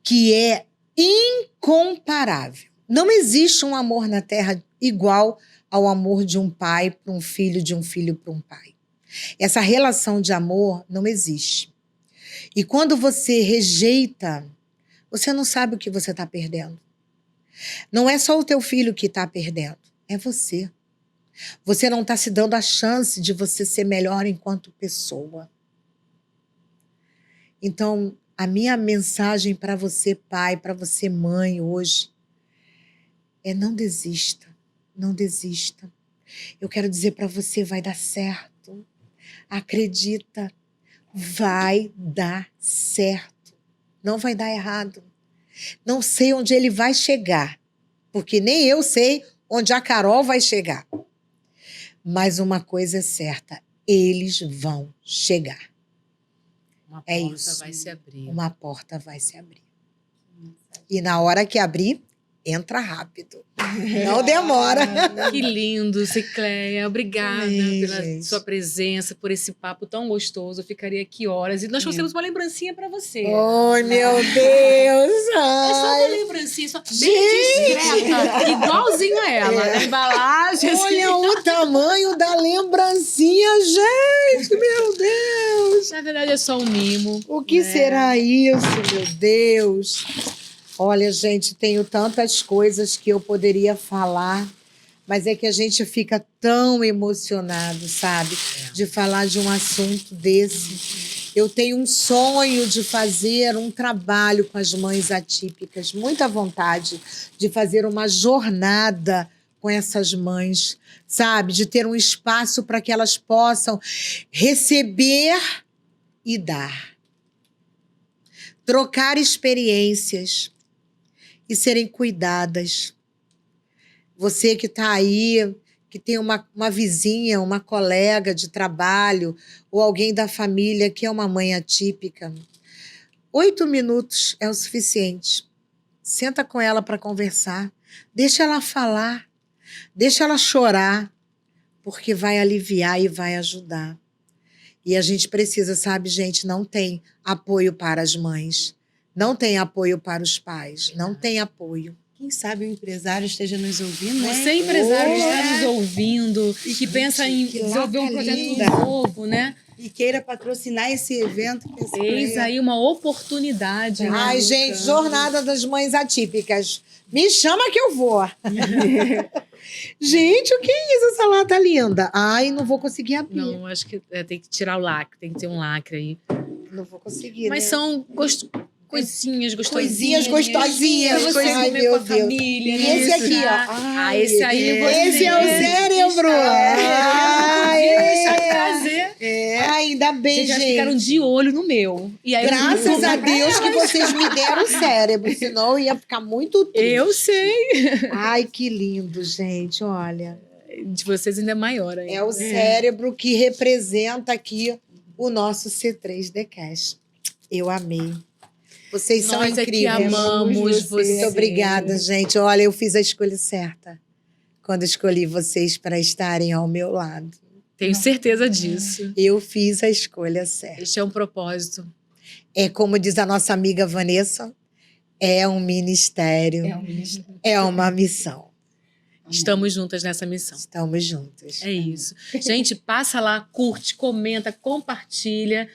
que é incomparável. Não existe um amor na Terra igual ao amor de um pai para um filho, de um filho para um pai. Essa relação de amor não existe. E quando você rejeita, você não sabe o que você está perdendo. Não é só o teu filho que está perdendo, é você. Você não está se dando a chance de você ser melhor enquanto pessoa. Então, a minha mensagem para você, pai, para você, mãe, hoje, é não desista, não desista. Eu quero dizer para você, vai dar certo. Acredita, vai dar certo. Não vai dar errado. Não sei onde ele vai chegar, porque nem eu sei onde a Carol vai chegar. Mas uma coisa é certa, eles vão chegar. Uma É porta isso. vai se abrir. Uma porta vai se abrir. E na hora que abrir, entra rápido. Não demora. Que lindo, Cicleia. Obrigada Amém, pela gente. sua presença, por esse papo tão gostoso. Eu ficaria aqui horas. E nós trouxemos uma lembrancinha pra você. Ai, meu Deus. É só uma Ai. lembrancinha, só bem discreta, igualzinho a ela. Na embalagem, assim. Olha o tamanho da lembrancinha, gente. Meu Deus. Na verdade, é só um mimo. O que será isso, meu Deus? Olha, gente, tenho tantas coisas que eu poderia falar, mas é que a gente fica tão emocionado, sabe? De falar de um assunto desse. Eu tenho um sonho de fazer um trabalho com as mães atípicas, muita vontade de fazer uma jornada com essas mães, sabe? De ter um espaço para que elas possam receber e dar. Trocar experiências e serem cuidadas. Você que está aí, que tem uma vizinha, uma colega de trabalho ou alguém da família que é uma mãe atípica, 8 minutos é o suficiente. Senta com ela para conversar, deixa ela falar, deixa ela chorar, porque vai aliviar e vai ajudar. E a gente precisa, sabe, gente, não tem apoio para as mães. Não tem apoio para os pais, não tem apoio. Quem sabe o empresário esteja nos ouvindo, né? Você, empresário, que está nos ouvindo e que pensa em que desenvolver um lata projeto linda. novo, né? E queira patrocinar esse evento. Que esse Eis aí uma oportunidade. né, Ai, Luca? gente, Jornada das Mães Atípicas. Me chama que eu vou. Gente, o que é isso? Essa lata linda. Ai, não vou conseguir abrir. Não, acho que tem que tirar o lacre, tem que ter um lacre aí. Não vou conseguir, Mas né? são coisinhas gostosinhas. Coisinhas gostosinhas. Pra você Ai, comer meu com a Deus. família. E esse né? aqui, ó. Ah, esse aí você... Esse é o cérebro. Ai, Deixa eu trazer. Ai, ainda bem, Vocês já ficaram gente. de olho no meu. E aí, Graças a Deus que vocês me deram o cérebro, senão eu ia ficar muito triste. Eu sei. Ai, que lindo, gente, olha. De vocês ainda é maior ainda. É o cérebro que representa aqui o nosso C3Decast. Eu amei. Vocês são Nós é que incríveis. amamos vocês. Muito obrigada, gente. Olha, eu fiz a escolha certa quando escolhi vocês para estarem ao meu lado. Tenho certeza disso. Eu fiz a escolha certa. Este é um propósito. É como diz a nossa amiga Vanessa, é um ministério, é uma missão. Estamos juntas nessa missão. Estamos juntas. É isso. Gente, passa lá, curte, comenta, compartilha.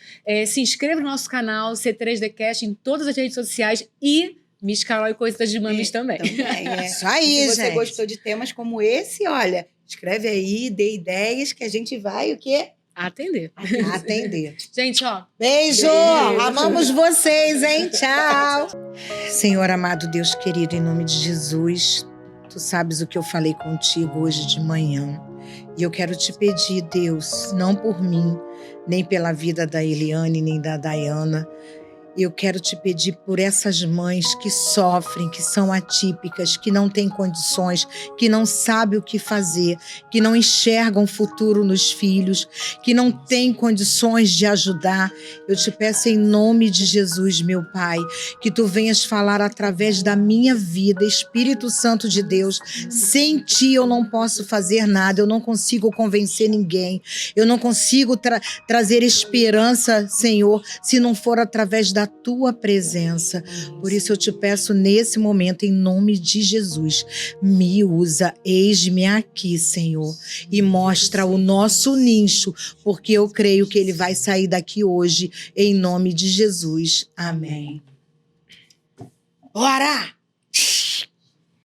Se inscreva no nosso canal C3Decast em todas as redes sociais e Miss Carol e Coisas de Mamis também. Isso aí, Se você gente. gostou de temas como esse, olha, escreve aí, dê ideias que a gente vai o quê? Atender. Atender. Gente, ó, Beijo! Amamos vocês, hein? Tchau! Senhor amado Deus querido, em nome de Jesus, tu sabes o que eu falei contigo hoje de manhã. E eu quero te pedir, Deus, não por mim, nem pela vida da Eliane, nem da Dayana. Eu quero te pedir por essas mães que sofrem, que são atípicas, que não têm condições, que não sabem o que fazer, que não enxergam futuro nos filhos, que não têm condições de ajudar. Eu te peço em nome de Jesus, meu Pai, que tu venhas falar através da minha vida, Espírito Santo de Deus. Sem ti eu não posso fazer nada, eu não consigo convencer ninguém, eu não consigo trazer esperança, Senhor, se não for através da tua presença. Por isso eu te peço nesse momento, em nome de Jesus, me usa, eis-me aqui, Senhor, e mostra o nosso nicho, porque eu creio que ele vai sair daqui hoje, em nome de Jesus. Amém. Bora!